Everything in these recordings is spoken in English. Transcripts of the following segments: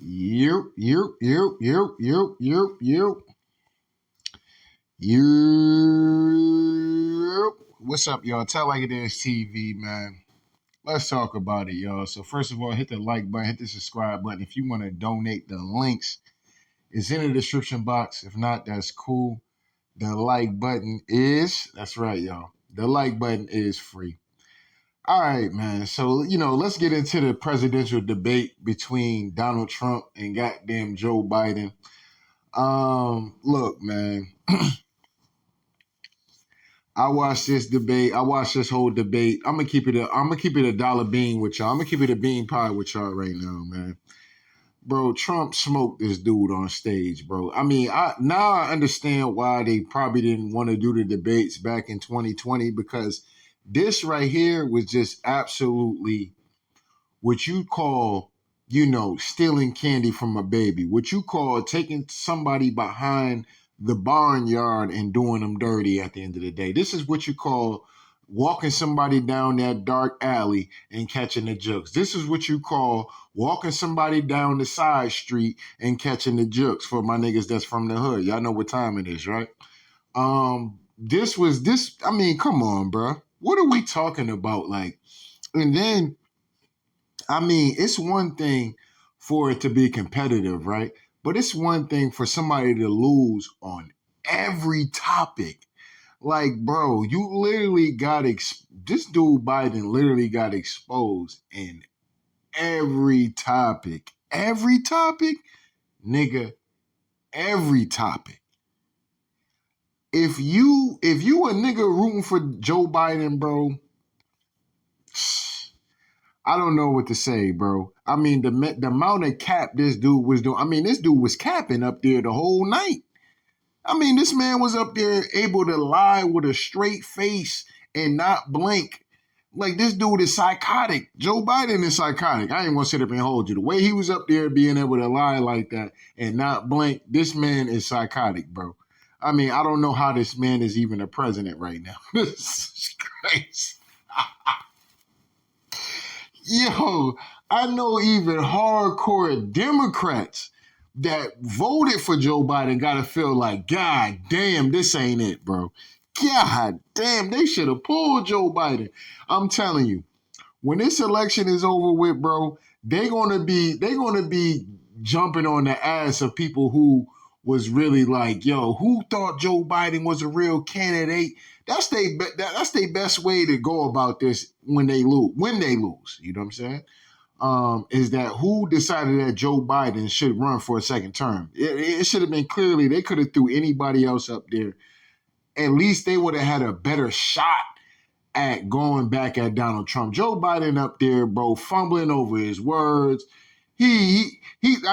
You, you, you, you, you, you, you, you. What's up, y'all? Tell Like It Is TV, man. Let's talk about it, y'all. So first of all, hit the like button, hit the subscribe button. If you want to donate, the links is in the description box. If not, that's cool. The like button is, that's right, y'all. The like button is free. All right, man. So, let's get into the presidential debate between Donald Trump and goddamn Joe Biden. Look, man. I watched this debate. I watched this whole debate. I'm gonna keep it a dollar bean with y'all. I'm gonna keep it a bean pie with y'all right now, man. Bro, Trump smoked this dude on stage, bro. I mean, I understand why they probably didn't want to do the debates back in 2020 because this right here was just absolutely what you call, stealing candy from a baby, what you call taking somebody behind the barnyard and doing them dirty at the end of the day. This is what you call walking somebody down that dark alley and catching the jokes. This is what you call walking somebody down the side street and catching the jokes for my niggas that's from the hood. Y'all know what time it is, right? I mean, come on, bro. What are we talking about? Like, and then I mean, it's one thing for it to be competitive, right? But it's one thing for somebody to lose on every topic. Like, bro, you literally this dude Biden literally got exposed in every topic. Every topic, nigga, every topic. If you a nigga rooting for Joe Biden, bro, I don't know what to say, bro. I mean, the amount of cap this dude was doing. I mean, this dude was capping up there the whole night. I mean, this man was up there able to lie with a straight face and not blink. Like, this dude is psychotic. Joe Biden is psychotic. I ain't gonna sit up and hold you. The way he was up there being able to lie like that and not blink, this man is psychotic, bro. I mean, I don't know how this man is even a president right now. This is crazy. Yo, I know even hardcore Democrats that voted for Joe Biden got to feel like, God damn, this ain't it, bro. God damn, they should have pulled Joe Biden. I'm telling you, when this election is over with, bro, they gonna be jumping on the ass of people who was really like, yo, who thought Joe Biden was a real candidate? That's their best way to go about this when they lose. When they lose, you know what I'm saying? Is that who decided that Joe Biden should run for a second term? It should have been clearly they could have threw anybody else up there. At least they would have had a better shot at going back at Donald Trump. Joe Biden up there, bro, fumbling over his words. I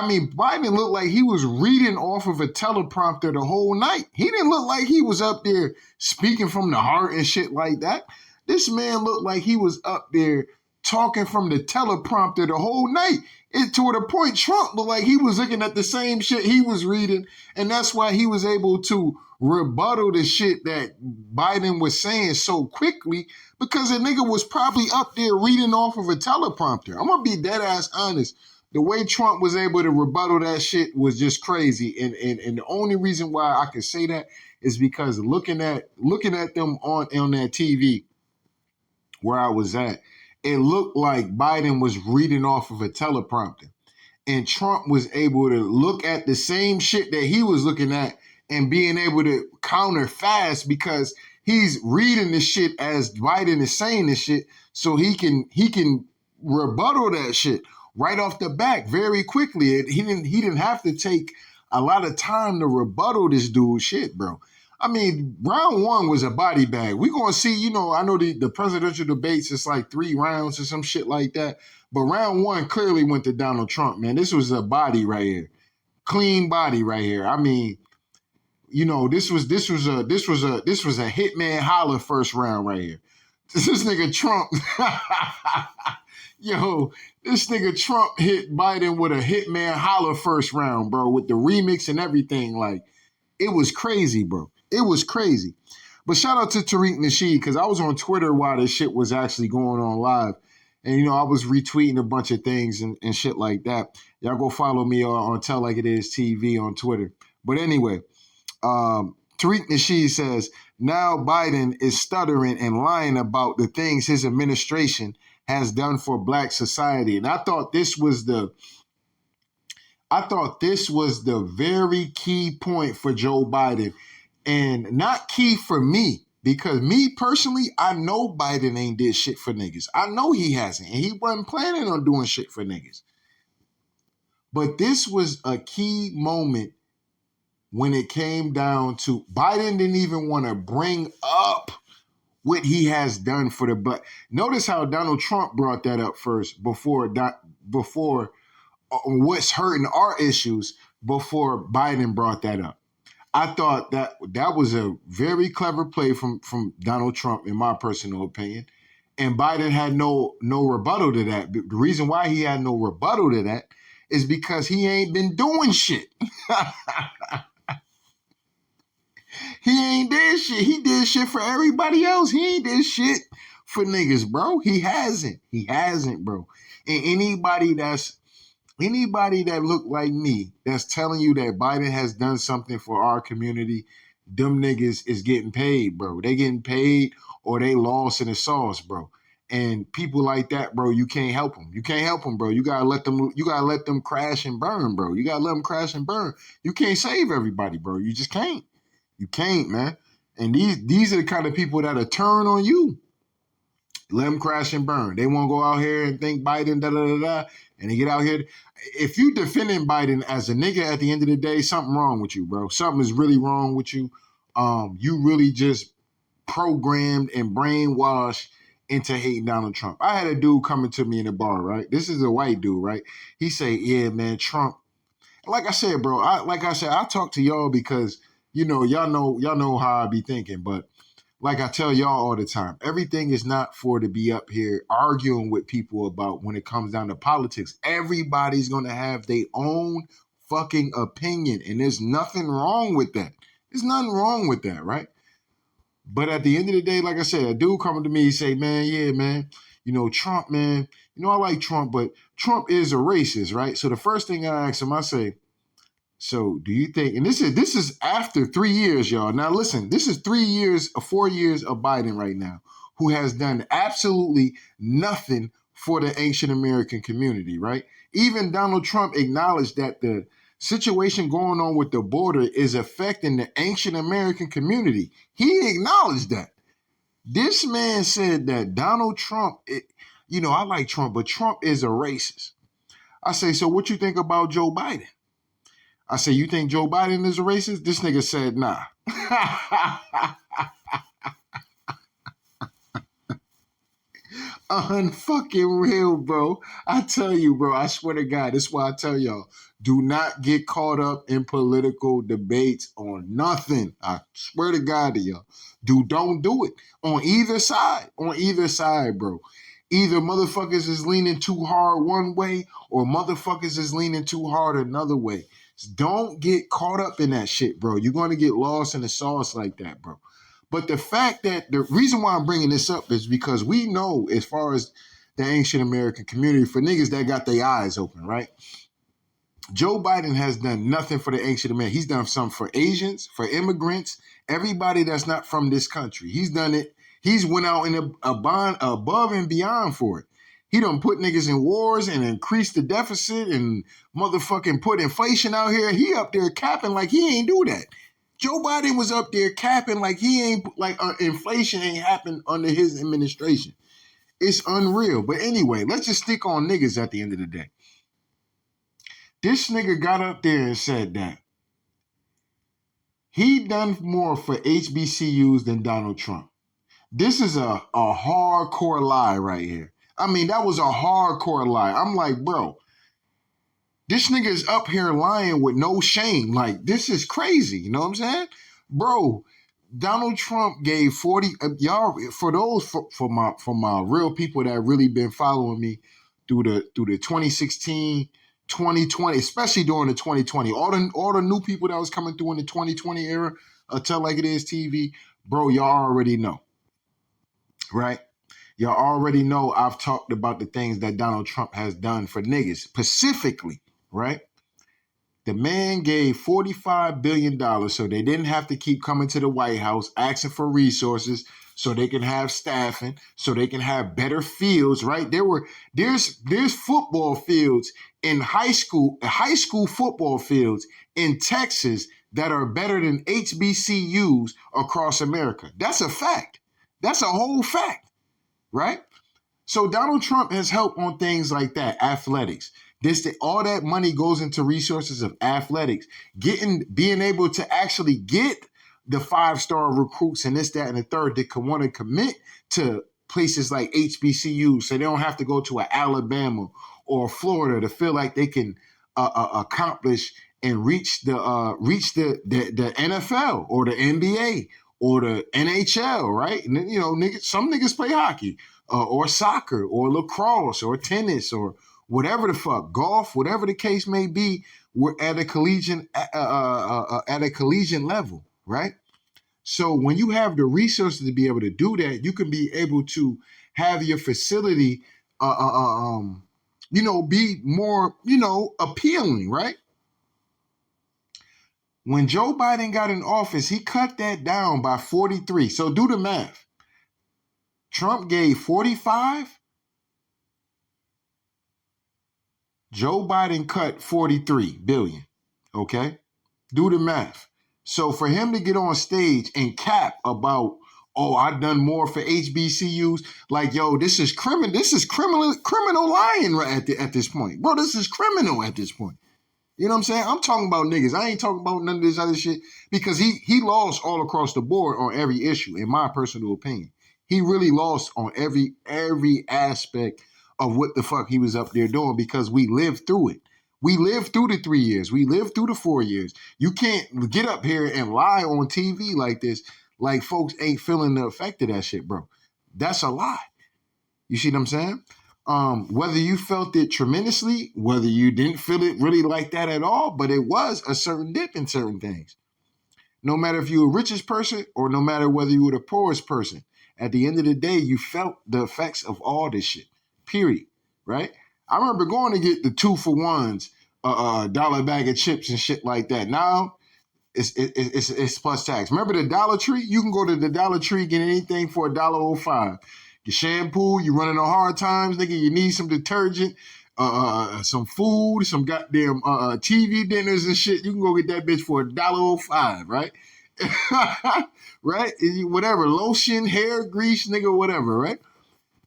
mean, Biden looked like he was reading off of a teleprompter the whole night. He didn't look like he was up there speaking from the heart and shit like that. This man looked like he was up there talking from the teleprompter the whole night. It to the point Trump looked like he was looking at the same shit he was reading, and that's why he was able to rebuttal the shit that Biden was saying so quickly because the nigga was probably up there reading off of a teleprompter. I'm gonna be dead ass honest. The way Trump was able to rebuttal that shit was just crazy. And the only reason why I can say that is because looking at them on that TV where I was at, it looked like Biden was reading off of a teleprompter. And Trump was able to look at the same shit that he was looking at and being able to counter fast because he's reading the shit as Biden is saying this shit, so he can rebuttal that shit right off the back very quickly. He didn't have to take a lot of time to rebuttal this dude's shit, bro. I mean, round one was a body bag. We're going to see, I know the presidential debates, it's like 3 rounds or some shit like that. But round one clearly went to Donald Trump, man. This was a body right here. Clean body right here. I mean, this was a hitman holler first round right here. This nigga Trump, yo, this nigga Trump hit Biden with a hitman holler first round, bro, with the remix and everything. Like, it was crazy, bro. It was crazy. But shout out to Tariq Nasheed, because I was on Twitter while this shit was actually going on live. And I was retweeting a bunch of things and shit like that. Y'all go follow me on Tell Like It Is TV on Twitter. But anyway, Tariq Nasheed says, now Biden is stuttering and lying about the things his administration has done for Black society. And I thought this was the very key point for Joe Biden, and not key for me, because me personally, I know Biden ain't did shit for niggas. I know he hasn't, and he wasn't planning on doing shit for niggas. But this was a key moment when it came down to Biden didn't even want to bring up what he has done for the Black. Notice how Donald Trump brought that up first before what's hurting our issues before Biden brought that up. I thought that was a very clever play from Donald Trump, in my personal opinion. And Biden had no rebuttal to that. The reason why he had no rebuttal to that is because he ain't been doing shit. He ain't did shit. He did shit for everybody else. He ain't did shit for niggas, bro. He hasn't. He hasn't, bro. And anybody that look like me, that's telling you that Biden has done something for our community, them niggas is getting paid, bro. They getting paid or they lost in the sauce, bro. And people like that, bro, you can't help them. You can't help them, bro. You gotta let them crash and burn, bro. You gotta let them crash and burn. You can't save everybody, bro. You just can't. You can't, man. And these are the kind of people that'll turn on you. Let them crash and burn. They want to go out here and think Biden, da-da-da-da, and they get out here. If you defending Biden as a nigga at the end of the day, something wrong with you, bro. Something is really wrong with you. You really just programmed and brainwashed into hating Donald Trump. I had a dude coming to me in the bar, right? This is a white dude, right? He said, yeah, man, Trump. Like I said, bro, I talk to y'all because, y'all know how I be thinking, but like I tell y'all all the time, everything is not for to be up here arguing with people about when it comes down to politics. Everybody's going to have their own fucking opinion, and there's nothing wrong with that. There's nothing wrong with that, right? But at the end of the day, like I said, a dude coming to me, he say, man, yeah, man, Trump, man, I like Trump, but Trump is a racist, right? So the first thing I ask him, I say, so do you think, and this is after 3 years, y'all. Now listen, this is 4 years of Biden right now, who has done absolutely nothing for the Asian American community, right? Even Donald Trump acknowledged that the situation going on with the border is affecting the Asian American community. He acknowledged that. This man said that Donald Trump, I like Trump, but Trump is a racist. I say, so what you think about Joe Biden? I say, you think Joe Biden is a racist? This nigga said, nah. Unfucking real, bro. I tell you, bro, I swear to God, this is why I tell y'all, do not get caught up in political debates on nothing. I swear to God to y'all. Don't do it. On either side, bro. Either motherfuckers is leaning too hard one way or motherfuckers is leaning too hard another way. Don't get caught up in that shit, bro. You're going to get lost in the sauce like that, bro. But the fact that the reason why I'm bringing this up is because we know, as far as the Asian American community, for niggas that got their eyes open, right? Joe Biden has done nothing for the Asian American. He's done something for Asians, for immigrants, everybody that's not from this country. He's done it. He's went out in a bond above and beyond for it. He done put niggas in wars and increased the deficit and motherfucking put inflation out here. He up there capping like he ain't do that. Joe Biden was up there capping like he ain't, like inflation ain't happened under his administration. It's unreal. But anyway, let's just stick on niggas at the end of the day. This nigga got up there and said that he done more for HBCUs than Donald Trump. This is a hardcore lie right here. I mean, that was a hardcore lie. I'm like, bro, this nigga is up here lying with no shame. Like, this is crazy. You know what I'm saying? Bro, Donald Trump gave 40, y'all, for my real people that really been following me through the 2016, 2020, especially during the 2020, all the new people that was coming through in the 2020 era, Tell Like It Is TV, bro, y'all already know, right? You already know I've talked about the things that Donald Trump has done for niggas, specifically, right? The man gave $45 billion so they didn't have to keep coming to the White House asking for resources so they can have staffing, so they can have better fields, right? There's football fields in high school football fields in Texas that are better than HBCUs across America. That's a fact. That's a whole fact, right? So Donald Trump has helped on things like that, athletics. All that money goes into resources of athletics, being able to actually get the 5-star recruits and this, that, and the third that can want to commit to places like HBCU, so they don't have to go to an Alabama or Florida to feel like they can accomplish and reach the NFL or the NBA or the NHL, right? And, some niggas play hockey or soccer or lacrosse or tennis or whatever the fuck, golf, whatever the case may be. We're at a collegiate level, right? So when you have the resources to be able to do that, you can be able to have your facility, be more, appealing, right? When Joe Biden got in office, he cut that down by 43. So do the math. Trump gave 45. Joe Biden cut 43 billion. Okay? Do the math. So for him to get on stage and cap about, oh, I've done more for HBCUs, like, yo, this is criminal. This is criminal lying right at this point. Bro, this is criminal at this point. You know what I'm saying? I'm talking about niggas. I ain't talking about none of this other shit because he lost all across the board on every issue, in my personal opinion. He really lost on every aspect of what the fuck he was up there doing because we lived through it. We lived through the 3 years. We lived through the 4 years. You can't get up here and lie on TV like this, like folks ain't feeling the effect of that shit, bro. That's a lie. You see what I'm saying? Whether you felt it tremendously, whether you didn't feel it really like that at all, but it was a certain dip in certain things. No matter if you were the richest person or no matter whether you were the poorest person, at the end of the day, you felt the effects of all this shit, period, right? I remember going to get the 2-for-1s, dollar bag of chips and shit like that. Now, it's plus tax. Remember the Dollar Tree? You can go to the Dollar Tree, get anything for $1.05. Your shampoo, you running on hard times, nigga, you need some detergent, some food, some goddamn TV dinners and shit. You can go get that bitch for $1.05, right? Right? Whatever, lotion, hair grease, nigga, whatever, right?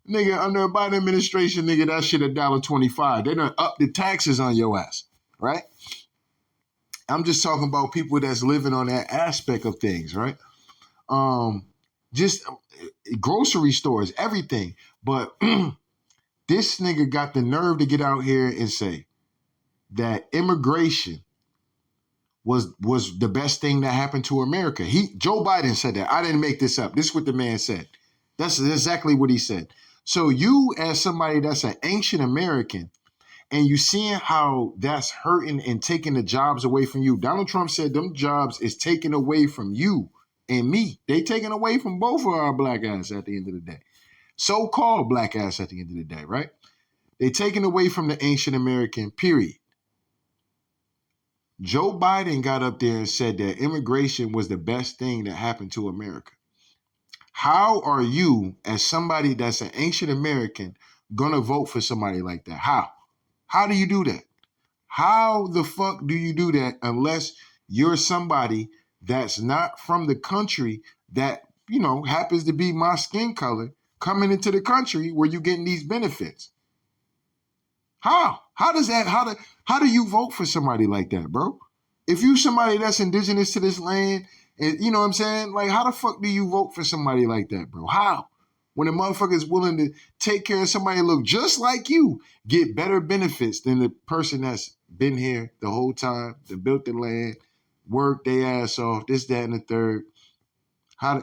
Nigga, under a Biden administration, nigga, that shit $1.25. They done up the taxes on your ass, right? I'm just talking about people that's living on that aspect of things, right? Just grocery stores, everything. But this nigga got the nerve to get out here and say that immigration was the best thing that happened to America. Joe Biden said that. I didn't make this up. This is what the man said. That's exactly what he said. So you, as somebody that's an ancient American, and you seeing how that's hurting and taking the jobs away from you. Donald Trump said them jobs is taken away from you and me. They taken away from both of our black ass at the end of the day. So-called black ass at the end of the day, right? They taken away from the ancient American, period. Joe Biden got up there and said that immigration was the best thing that happened to America. How are you, as somebody that's an ancient American, gonna vote for somebody like that? How do you do that? How the fuck do you do that unless you're somebody that's not from the country that, happens to be my skin color coming into the country where you're getting these benefits? How? How do you vote for somebody like that, bro? If you somebody that's indigenous to this land, and you know what I'm saying? Like, how the fuck do you vote for somebody like that, bro? How? When a motherfucker is willing to take care of somebody that look just like you, get better benefits than the person that's been here the whole time, that built the land, worked their ass off, this, that, and the third. How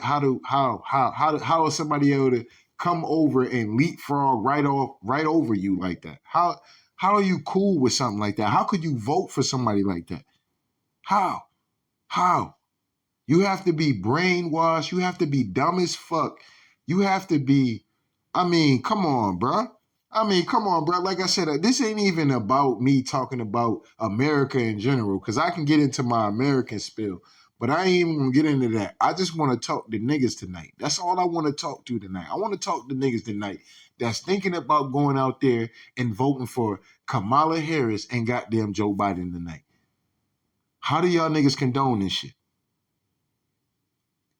is somebody able to come over and leapfrog right over you like that? How are you cool with something like that? How could you vote for somebody like that? How? You have to be brainwashed. You have to be dumb as fuck. You have to be I mean, come on, bruh. I mean, come on, bro. Like I said, this ain't even about me talking about America in general, because I can get into my American spill, but I ain't even gonna get into that. I just want to talk to niggas tonight. That's all I want to talk to tonight. I want to talk to niggas tonight that's thinking about going out there and voting for Kamala Harris and goddamn Joe Biden tonight. How do y'all niggas condone this shit?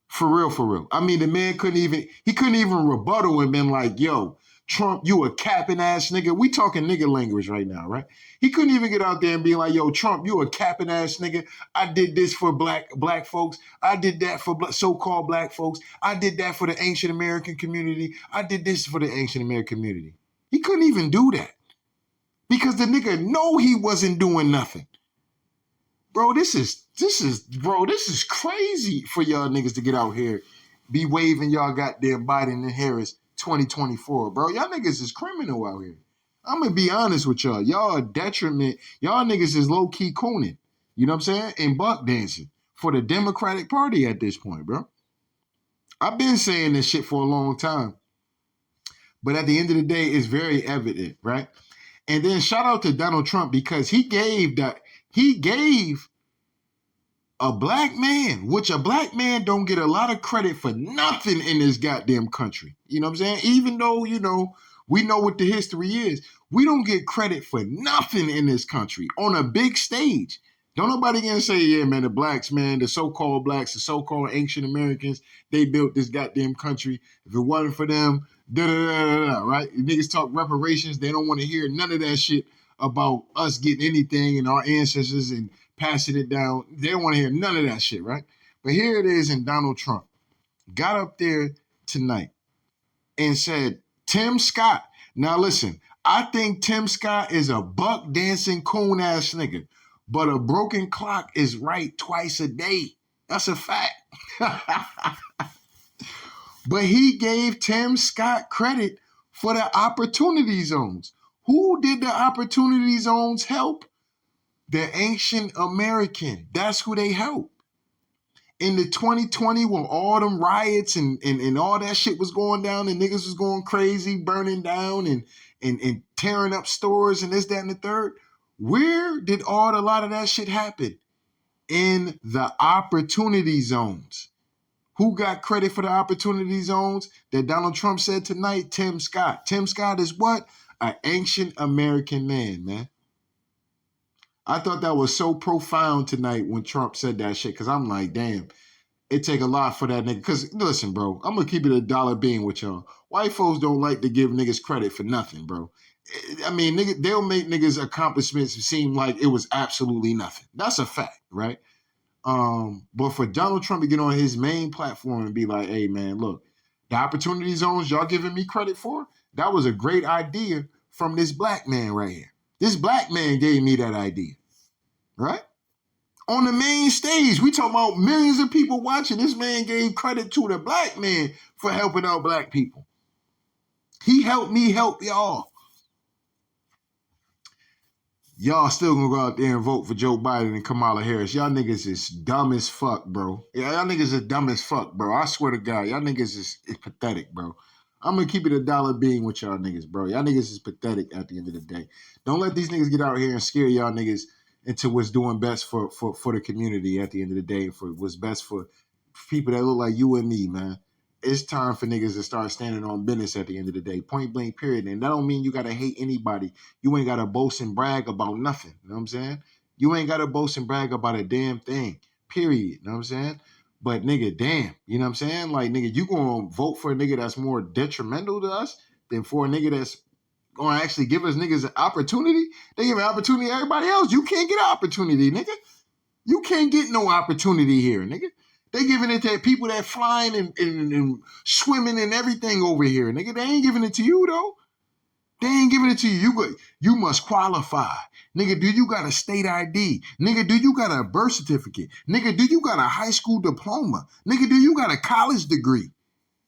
For real, for real. I mean, the man couldn't even rebuttal and been like, yo, Trump, you a capping ass nigga. We talking nigga language right now, right? He couldn't even get out there and be like, yo, Trump, you a capping ass nigga. I did this for black folks. I did that for so-called black folks. I did that for the ancient American community. I did this for the ancient American community. He couldn't even do that because the nigga know he wasn't doing nothing. Bro, this is crazy for y'all niggas to get out here, be waving y'all goddamn Biden and Harris 2024, bro. Y'all niggas is criminal out here. I'm gonna be honest with y'all. Y'all a detriment. Y'all niggas is low key cooning. You know what I'm saying? And buck dancing for the Democratic Party at this point, bro. I've been saying this shit for a long time, but at the end of the day, it's very evident, right? And then shout out to Donald Trump because he gave a black man, which a black man don't get a lot of credit for nothing in this goddamn country. You know what I'm saying? Even though, we know what the history is, we don't get credit for nothing in this country on a big stage. Don't nobody gonna say, yeah, man, the blacks, man, the so-called blacks, the so-called ancient Americans, they built this goddamn country. If it wasn't for them, right? Niggas talk reparations. They don't want to hear none of that shit about us getting anything and our ancestors and passing it down. They don't want to hear none of that shit, right? But here it is, and Donald Trump got up there tonight and said, Tim Scott. Now listen, I think Tim Scott is a buck dancing coon ass nigga, but a broken clock is right twice a day. That's a fact. But he gave Tim Scott credit for the opportunity zones. Who did the opportunity zones help? The ancient American. That's who they helped. In the 2020, when all them riots and all that shit was going down and niggas was going crazy, burning down and tearing up stores and this, that, and the third, where did a lot of that shit happen? In the opportunity zones. Who got credit for the opportunity zones that Donald Trump said tonight? Tim Scott. Tim Scott is what? An ancient American man. I thought that was so profound tonight when Trump said that shit, because I'm like, damn, it take a lot for that nigga. Because listen, bro, I'm going to keep it a dollar being with y'all. White folks don't like to give niggas credit for nothing, bro. I mean, they'll make niggas' accomplishments seem like it was absolutely nothing. That's a fact, right? But for Donald Trump to get on his main platform and be like, hey, man, look, the opportunity zones y'all giving me credit for, that was a great idea from this black man right here. This black man gave me that idea, right? On the main stage, we talking about millions of people watching. This man gave credit to the black man for helping out black people. He helped me help y'all. Y'all still gonna go out there and vote for Joe Biden and Kamala Harris. Y'all niggas is dumb as fuck, bro. Yeah, y'all niggas is dumb as fuck, bro. I swear to God, y'all niggas is pathetic, bro. I'm gonna keep it a dollar being with y'all niggas, bro. Y'all niggas is pathetic at the end of the day. Don't let these niggas get out here and scare y'all niggas into what's doing best for the community at the end of the day, for what's best for people that look like you and me, man. It's time for niggas to start standing on business at the end of the day. Point blank, period. And that don't mean you gotta hate anybody. You ain't gotta boast and brag about nothing. You know what I'm saying? You ain't gotta boast and brag about a damn thing. Period. You know what I'm saying? But nigga, damn. You know what I'm saying? Like, nigga, you gonna vote for a nigga that's more detrimental to us than for a nigga that's gonna actually give us niggas an opportunity? They give an opportunity to everybody else. You can't get an opportunity, nigga. You can't get no opportunity here, nigga. They giving it to people that flying and swimming and everything over here, nigga. They ain't giving it to you, though. They ain't giving it to you. You must qualify. Nigga, do you got a state ID? Nigga, do you got a birth certificate? Nigga, do you got a high school diploma? Nigga, do you got a college degree?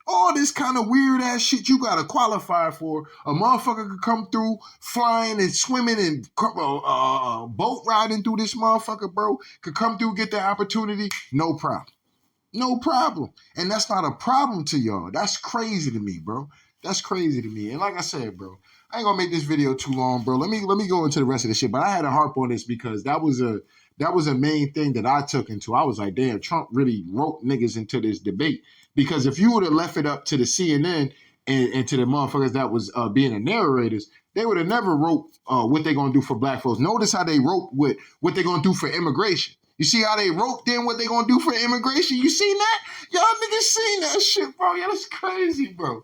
All this kind of weird ass shit you gotta qualify for. A motherfucker could come through flying and swimming and boat riding through this motherfucker, bro. Could come through, get that opportunity, no problem. No problem. And that's not a problem to y'all. That's crazy to me, bro. That's crazy to me. And like I said, bro, I ain't gonna make this video too long, bro. Let me go into the rest of the shit. But I had to harp on this because that was a main thing that I took into. I was like, damn, Trump really roped niggas into this debate. Because if you would have left it up to the CNN and to the motherfuckers that was being the narrators, they would have never wrote what they gonna do for black folks. Notice how they wrote with what they gonna do for immigration. You see how they roped in what they gonna do for immigration? You seen that? Y'all niggas seen that shit, bro. Yeah, that's crazy, bro.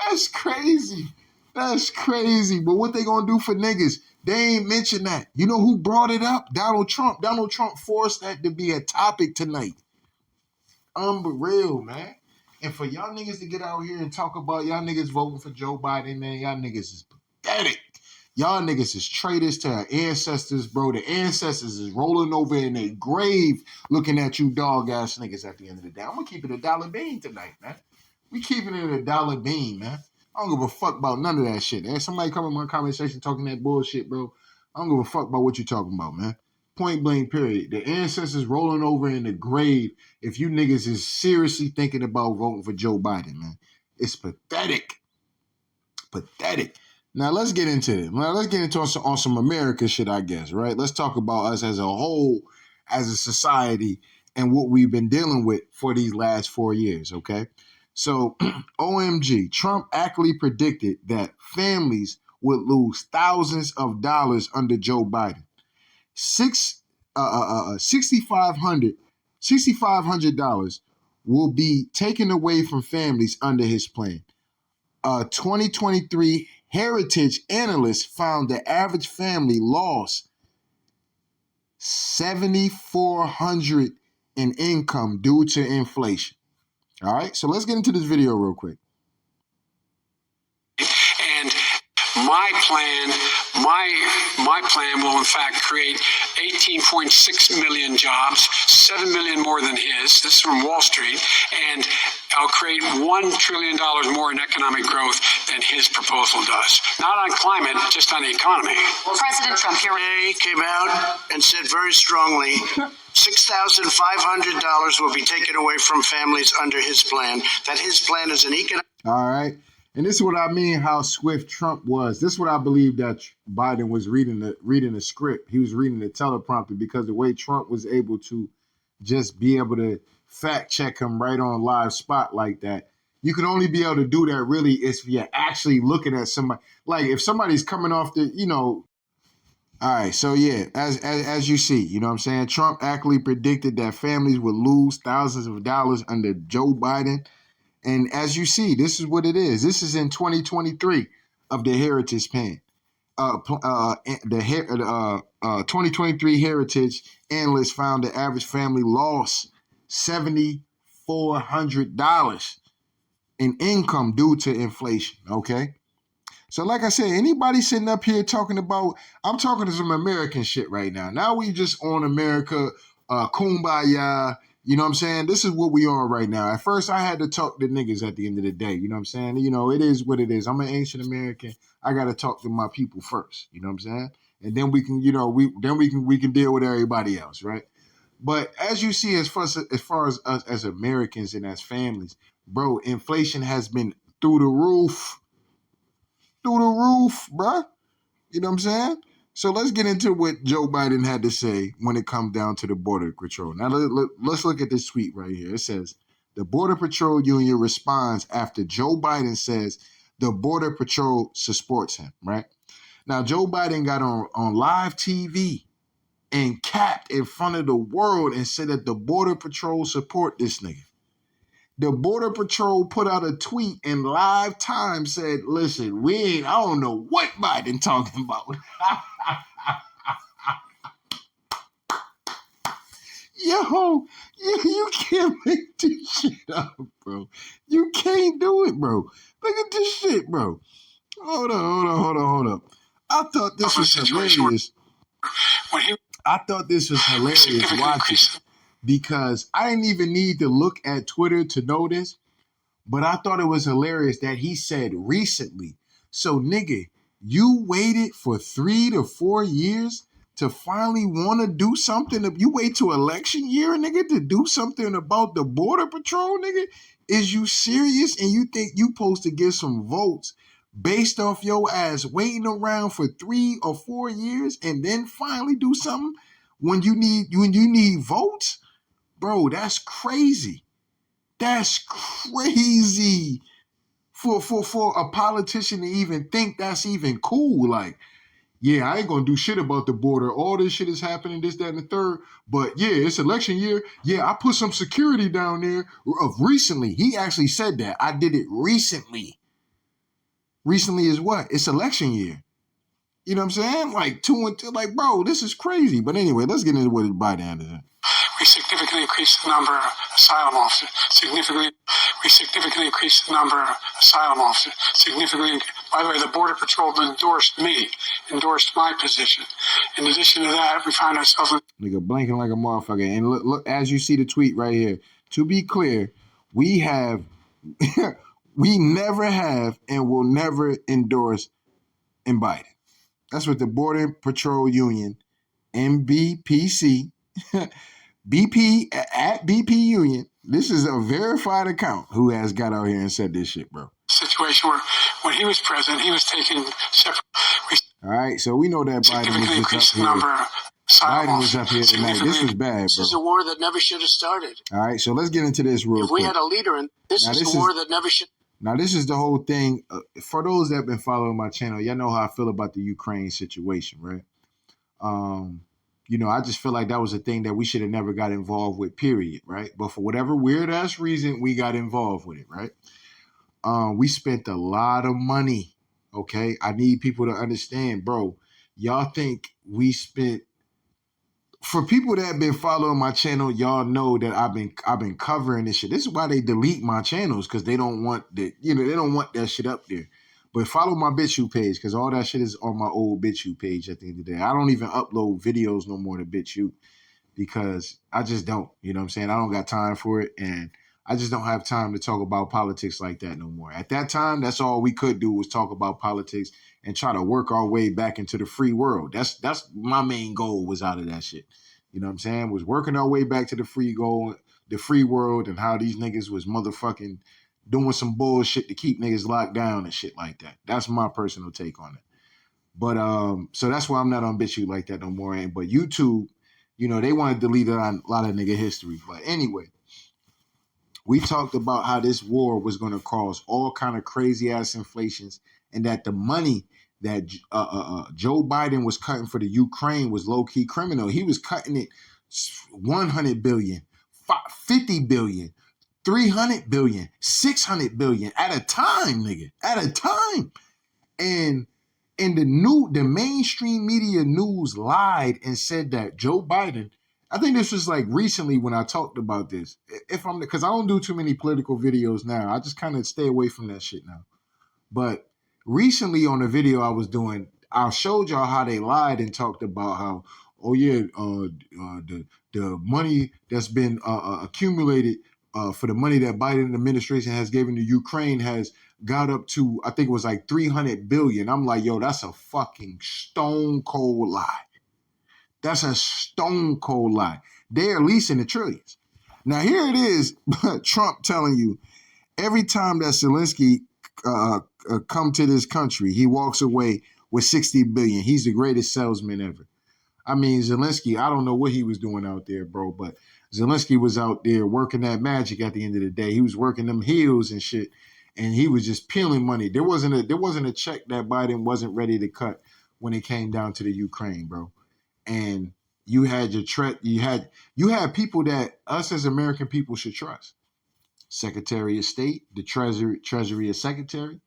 That's crazy. That's crazy. But what they gonna do for niggas? They ain't mention that. You know who brought it up? Donald Trump. Donald Trump forced that to be a topic tonight. Unreal, man. And for y'all niggas to get out here and talk about y'all niggas voting for Joe Biden, man, y'all niggas is pathetic. Y'all niggas is traitors to our ancestors, bro. The ancestors is rolling over in their grave looking at you dog ass niggas at the end of the day. I'm gonna keep it a dollar bean tonight, man. We keeping it a dollar bean, man. I don't give a fuck about none of that shit. There's somebody come in my conversation talking that bullshit, bro. I don't give a fuck about what you talking about, man. Point blank, period. The ancestors rolling over in the grave if you niggas is seriously thinking about voting for Joe Biden, man. It's pathetic. Pathetic. Now let's get into it. Now let's get into on some America shit, I guess, right? Let's talk about us as a whole, as a society, and what we've been dealing with for these last 4 years, okay? So, OMG, Trump actually predicted that families would lose thousands of dollars under Joe Biden. $6,500 will be taken away from families under his plan. A 2023 Heritage analyst found the average family lost $7,400 in income due to inflation. All right, so let's get into this video real quick. And my plan will in fact create 18.6 million jobs, 7 million more than his. This is from Wall Street. And I'll create $1 trillion more in economic growth than his proposal does. Not on climate, just on the economy. Well, President Trump here came out and said very strongly $6,500 will be taken away from families under his plan, that his plan is an economic... All right. And this is what I mean how swift Trump was. This is what I believe that Biden was reading the script. He was reading the teleprompter because the way Trump was able to just be able to fact check him right on live spot like that. You can only be able to do that really if you're actually looking at somebody. Like if somebody's coming off the, all right, so yeah, as you see, you know what I'm saying? Trump actually predicted that families would lose thousands of dollars under Joe Biden. And as you see, this is what it is. This is in 2023 of the Heritage plan. 2023 Heritage analyst found the average family lost $7,400 in income due to inflation, okay? So like I said, anybody sitting up here talking about, I'm talking to some American shit right now. Now we just on America, kumbaya, you know what I'm saying? This is what we on right now. At first, I had to talk to niggas at the end of the day. You know what I'm saying? It is what it is. I'm an ancient American. I got to talk to my people first. You know what I'm saying? And then we can, we can deal with everybody else, right? But as you see, as far as us as Americans and as families, bro, inflation has been through the roof, bruh. You know what I'm saying? So let's get into what Joe Biden had to say when it comes down to the Border Patrol. Now, let's look at this tweet right here. It says, the Border Patrol Union responds after Joe Biden says the Border Patrol supports him, right? Now, Joe Biden got on live TV and capped in front of the world and said that the Border Patrol support this nigga. The Border Patrol put out a tweet in live time, said, listen, I don't know what Biden talking about. Yo, you can't make this shit up, bro. You can't do it, bro. Look at this shit, bro. Hold up. I thought this was hilarious. I thought this was hilarious watching because I didn't even need to look at Twitter to know this, but I thought it was hilarious that he said recently. So, nigga, you waited for 3 to 4 years to finally want to do something. You wait to election year, nigga, to do something about the border patrol, nigga? Is you serious? And you think you supposed to get some votes based off your ass waiting around for 3 or 4 years and then finally do something when you need votes? Bro, that's crazy. That's crazy for a politician to even think that's even cool. Like, yeah, I ain't gonna do shit about the border. All this shit is happening, this, that, and the third. But yeah, it's election year. Yeah, I put some security down there of recently. He actually said that. I did it recently. Recently is what? It's election year. You know what I'm saying? Like 2 and 2. Like, bro, this is crazy. But anyway, let's get into what Biden is. We significantly increased the number of asylum officers. We significantly increased the number of asylum officers. By the way, the Border Patrol endorsed my position. In addition to that, we find ourselves nigga blinking like a motherfucker. And look, as you see the tweet right here. To be clear, we never have and will never endorse Biden. That's what the Border Patrol Union, MBPC, BP at BP Union. This is a verified account who has got out here and said this shit, bro. Situation where when he was president, he was taking separate. All right, so we know that Biden was just up here. Biden was up here tonight. This was bad, bro. This is a war that never should have started. All right, so let's get into this real quick. If we had a leader, and this is a war that never should. Now, this is the whole thing. For those that have been following my channel, y'all know how I feel about the Ukraine situation, right? I just feel like that was a thing that we should have never got involved with, period, right? But for whatever weird-ass reason, we got involved with it, right? We spent a lot of money, okay? I need people to understand, bro. Y'all think we spent... For people that have been following my channel, y'all know that I've been covering this shit. This is why they delete my channels, because they don't want they don't want that shit up there. But follow my BitChute page, because all that shit is on my old BitChute page at the end of the day. I don't even upload videos no more to BitChute because I just don't. You know what I'm saying? I don't got time for it, and I just don't have time to talk about politics like that no more. At that time, that's all we could do was talk about politics and try to work our way back into the free world. That's my main goal was out of that shit. You know what I'm saying? Was working our way back to the free world, and how these niggas was motherfucking doing some bullshit to keep niggas locked down and shit like that. That's my personal take on it. But so that's why I'm not on BitChute like that no more. But YouTube, they want to delete a lot of nigga history. But anyway, we talked about how this war was going to cause all kind of crazy ass inflations, and that the money that Joe Biden was cutting for the Ukraine was low key criminal. He was cutting it 100 billion, 50 billion, 300 billion, 600 billion at a time, nigga, at a time. And the mainstream media news lied and said that Joe Biden, I think this was like recently when I talked about this. Because I don't do too many political videos now. I just kind of stay away from that shit now. But recently on the video I was doing, I showed y'all how they lied and talked about how, the money that's been accumulated for the money that Biden administration has given to Ukraine has got up to, I think it was like 300 billion. I'm like, yo, that's a fucking stone cold lie. That's a stone cold lie. They're at least in the trillions. Now here it is, Trump telling you every time that Zelensky come to this country, he walks away with 60 billion. He's the greatest salesman ever. I mean, Zelensky, I don't know what he was doing out there, bro, but Zelensky was out there working that magic at the end of the day. He was working them heels and shit, and he was just peeling money. There wasn't a check that Biden wasn't ready to cut when it came down to the Ukraine, bro. And you had you had people that us as American people should trust. Secretary of State, the Treasury Secretary,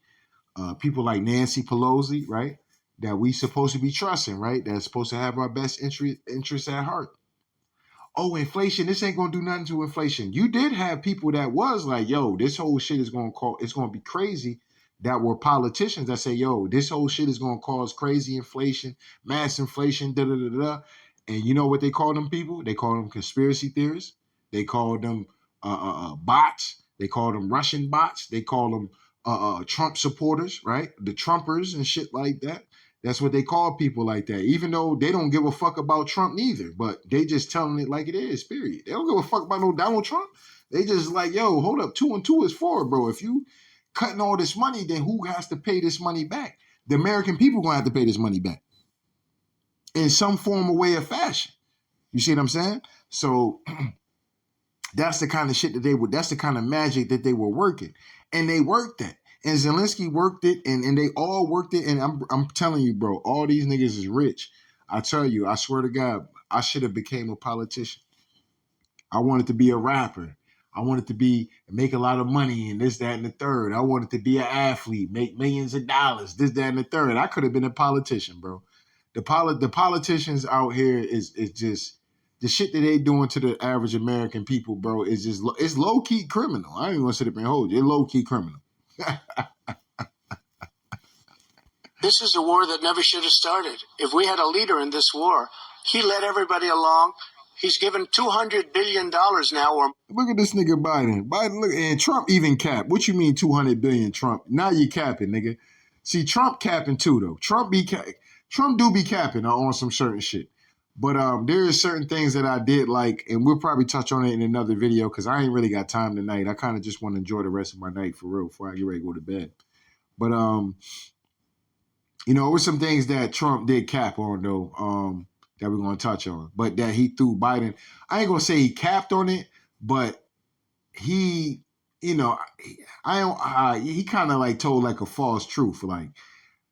people like Nancy Pelosi, right? That we supposed to be trusting, right? That's supposed to have our best interests at heart. Oh, inflation, this ain't gonna do nothing to inflation. You did have people that was like, yo, this whole shit is it's gonna be crazy. That were politicians that say, yo, this whole shit is gonna cause crazy inflation, mass inflation, da da da da. And you know what they call them people? They call them conspiracy theorists. They call them bots. They call them Russian bots. They call them Trump supporters, right? The Trumpers and shit like that. That's what they call people like that, even though they don't give a fuck about Trump neither, but they just telling it like it is, period. They don't give a fuck about no Donald Trump. They just like, yo, hold up, 2 and 2 is 4, bro. If you cutting all this money, then who has to pay this money back? The American people gonna have to pay this money back in some form or way or fashion. You see what I'm saying? So that's the kind of shit that that's the kind of magic that they were working. And they worked that. And Zelensky worked it, and they all worked it. And I'm telling you, bro, all these niggas is rich. I tell you, I swear to God, I should have became a politician. I wanted to be a rapper. I wanted to make a lot of money and this, that, and the third. I wanted to be an athlete, make millions of dollars, this, that, and the third. I could have been a politician, bro. The politicians out here is just the shit that they doing to the average American people, bro. Is just it's low key criminal. I ain't even gonna sit up and hold you. It's low key criminal. This is a war that never should have started. If we had a leader in this war, he led everybody along. He's given $200 billion now. Or look at this nigga Biden. Biden, look, and Trump even capped. What you mean 200 billion, Trump? Now you capping, nigga. See, Trump capping too, though. Trump do be capping on some certain shit. But there is certain things that I did like, and we'll probably touch on it in another video because I ain't really got time tonight. I kind of just want to enjoy the rest of my night for real before I get ready to go to bed. But you know, it was some things that Trump did cap on though. That we're gonna touch on, but that he threw Biden. I ain't gonna say he capped on it, but he, you know, he kind of like told like a false truth. Like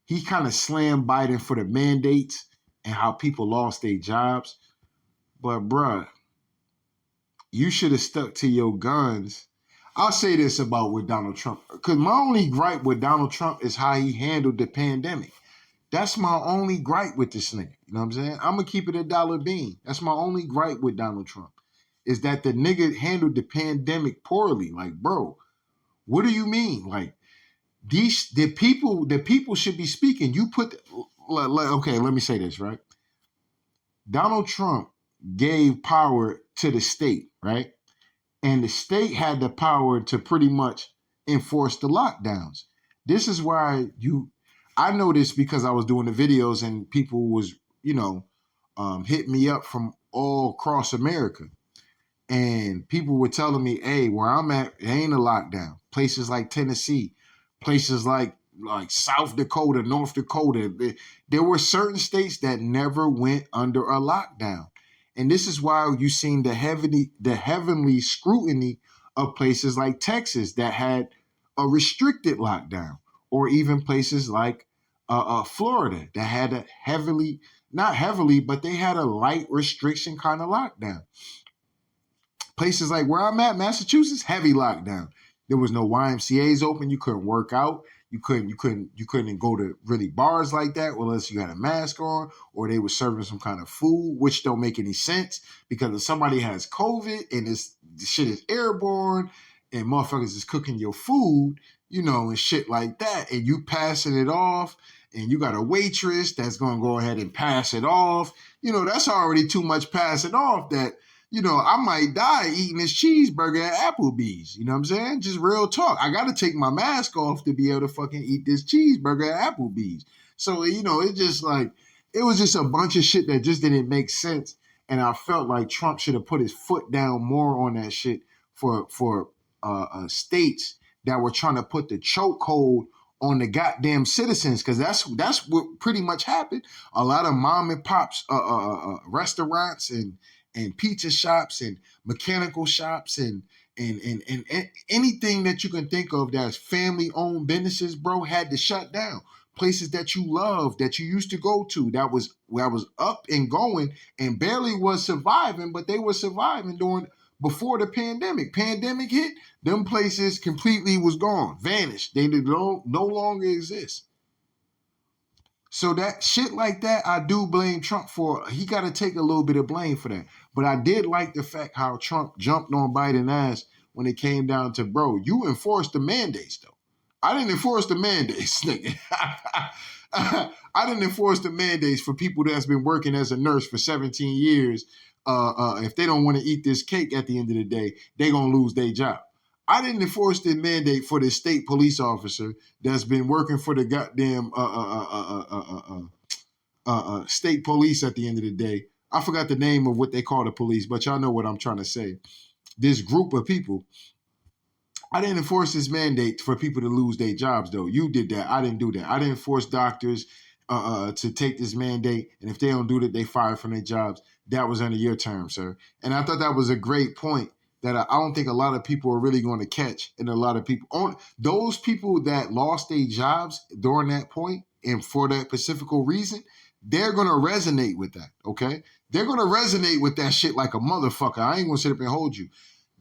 he kind of slammed Biden for the mandates and how people lost their jobs. But bruh, you should have stuck to your guns. I'll say this about with Donald Trump, because my only gripe with Donald Trump is how he handled the pandemic. That's my only gripe with this nigga. You know what I'm saying? I'm going to keep it a dollar bean. That's my only gripe with Donald Trump is that the nigga handled the pandemic poorly. Like, bro, what do you mean? Like, the people should be speaking. You put, okay, let me say this, right? Donald Trump gave power to the state, right? And the state had the power to pretty much enforce the lockdowns. This is why I know this because I was doing the videos and people was, you know, hitting me up from all across America. And people were telling me, hey, where I'm at, it ain't a lockdown. Places like Tennessee, places like South Dakota, North Dakota, there were certain states that never went under a lockdown. And this is why you seen the heavenly scrutiny of places like Texas that had a restricted lockdown, or even places like Florida that had a not heavily, but they had a light restriction kind of lockdown. Places like where I'm at, Massachusetts, heavy lockdown. There was no YMCA's open. You couldn't work out. You couldn't go to really bars like that unless you had a mask on, or they were serving some kind of food, which don't make any sense because if somebody has COVID and this shit is airborne and motherfuckers is cooking your food, you know, and shit like that, and you passing it off, and you got a waitress that's going to go ahead and pass it off, you know, that's already too much passing off that, you know, I might die eating this cheeseburger at Applebee's. You know what I'm saying? Just real talk. I got to take my mask off to be able to fucking eat this cheeseburger at Applebee's. So, you know, it was just a bunch of shit that just didn't make sense. And I felt like Trump should have put his foot down more on that shit for states that were trying to put the chokehold on the goddamn citizens, because that's what pretty much happened. A lot of mom and pops restaurants and pizza shops and mechanical shops and anything that you can think of that's family-owned businesses, bro, had to shut down. Places that you love, that you used to go to, that was up and going and barely was surviving, but they were surviving before the pandemic. Pandemic hit, them places completely was gone, vanished. They no longer exist. So that shit like that, I do blame Trump for. He got to take a little bit of blame for that. But I did like the fact how Trump jumped on Biden's ass when it came down to, bro, you enforced the mandates, though. I didn't enforce the mandates, nigga. I didn't enforce the mandates for people that's been working as a nurse for 17 years. If they don't want to eat this cake at the end of the day, they're going to lose their job. I didn't enforce the mandate for the state police officer that's been working for the goddamn state police at the end of the day. I forgot the name of what they call the police, but y'all know what I'm trying to say. This group of people. I didn't enforce this mandate for people to lose their jobs, though. You did that. I didn't do that. I didn't force doctors to take this mandate, and if they don't do that, they fire from their jobs. That was under your term, sir. And I thought that was a great point that I don't think a lot of people are really going to catch, and a lot of people, those people that lost their jobs during that point and for that specific reason, they're going to resonate with that, okay? They're going to resonate with that shit like a motherfucker. I ain't going to sit up and hold you.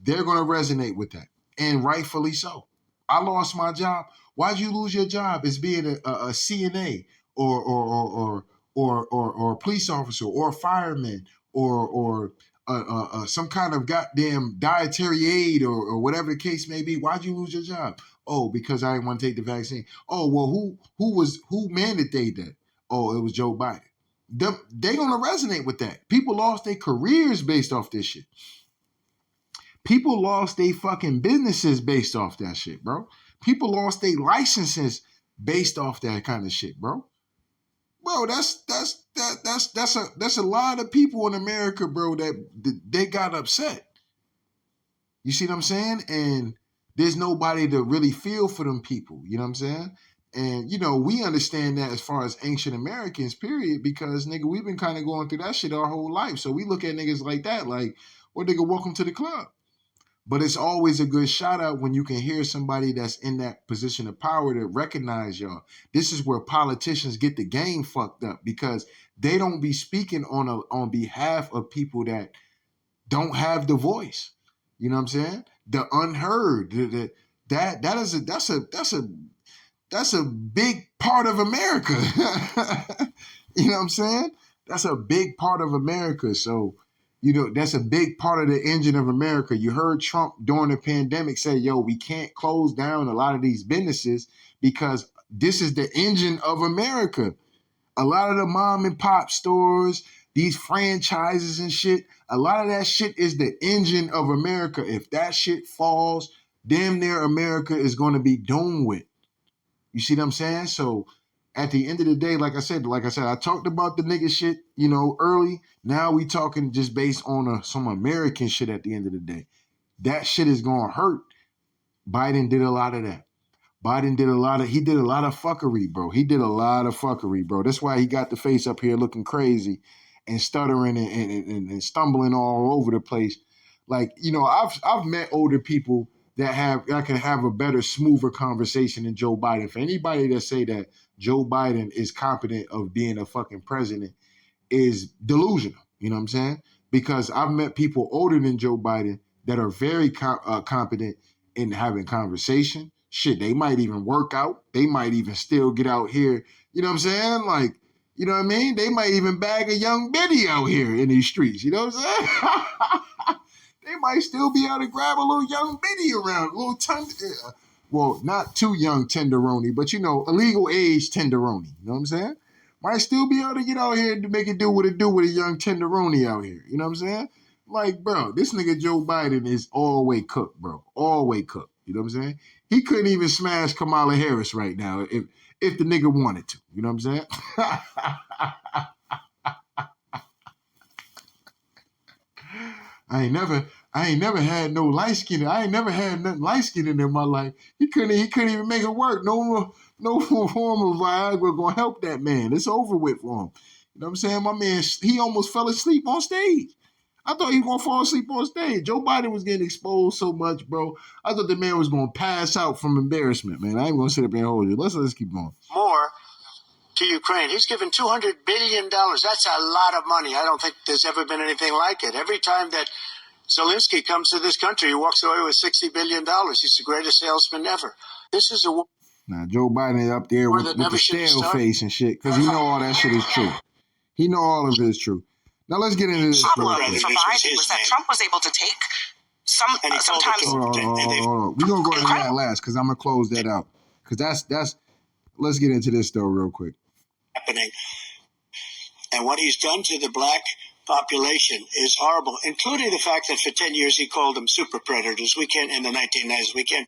They're going to resonate with that. And rightfully so. I lost my job. Why'd you lose your job? As being a CNA or a police officer or a fireman or some kind of goddamn dietary aid or whatever the case may be. Why'd you lose your job? Oh, because I didn't want to take the vaccine. Oh, well, who mandated that? Oh, it was Joe Biden. They're gonna resonate with that. People lost their careers based off this shit. People lost their fucking businesses based off that shit, bro. People lost their licenses based off that kind of shit, bro. Bro, that's a lot of people in America, bro, that they got upset. You see what I'm saying? And there's nobody to really feel for them people. You know what I'm saying? And, you know, we understand that as far as ancient Americans, period, because, nigga, we've been kind of going through that shit our whole life. So we look at niggas like that, like, well, nigga, welcome to the club. But it's always a good shout out when you can hear somebody that's in that position of power to recognize y'all. This is where politicians get the game fucked up because they don't be speaking on behalf of people that don't have the voice. You know what I'm saying? The unheard. That's a big part of America. You know what I'm saying? That's a big part of America. So, you know, that's a big part of the engine of America. You heard Trump during the pandemic say, yo, we can't close down a lot of these businesses because this is the engine of America. A lot of the mom and pop stores, these franchises and shit, a lot of that shit is the engine of America. If that shit falls, damn near America is going to be doomed with. You see what I'm saying? So at the end of the day, like I said, I talked about the nigga shit, you know, early. Now we talking just based on some American shit at the end of the day. That shit is going to hurt. Biden did a lot of that. He did a lot of fuckery, bro. He did a lot of fuckery, bro. That's why he got the face up here looking crazy and stuttering and stumbling all over the place. Like, you know, I've met older people that can have a better, smoother conversation than Joe Biden. For anybody that say that Joe Biden is competent of being a fucking president is delusional. You know what I'm saying? Because I've met people older than Joe Biden that are very competent in having conversation. Shit, they might even work out. They might even still get out here. You know what I'm saying? Like, you know what I mean? They might even bag a young biddy out here in these streets. You know what I'm saying? They might still be able to grab a little young biddy around, a little well, not too young tenderoni, but, you know, a legal age tenderoni. You know what I'm saying? Might still be able to get out here to make it do what it do with a young tenderoni out here. You know what I'm saying? Like, bro, this nigga Joe Biden is all way cooked, bro. All way cooked. You know what I'm saying? He couldn't even smash Kamala Harris right now if the nigga wanted to. You know what I'm saying? I ain't never had no light skin. I ain't never had nothing light skinned in my life. He couldn't even make it work. No form of Viagra gonna help that man. It's over with for him. You know what I'm saying? My man, he almost fell asleep on stage. I thought he was gonna fall asleep on stage. Joe Biden was getting exposed so much, bro. I thought the man was gonna pass out from embarrassment, man. I ain't gonna sit up there and hold you. Let's keep going. More to Ukraine. He's given $200 billion. That's a lot of money. I don't think there's ever been anything like it. Every time that Zelensky comes to this country, he walks away with $60 billion. He's the greatest salesman ever. This is a war. Now, Joe Biden up there with the stale face and shit, because he know all that shit is true. He know all of it is true. Now, let's get into this. The problem for Biden was that Trump was able to take sometimes. Hold on. We're going to go into that last, because I'm going to close that out. Because that's let's get into this, though, real quick. Happening. And what he's done to the black population is horrible, including the fact that for 10 years he called them super predators. In the 1990s,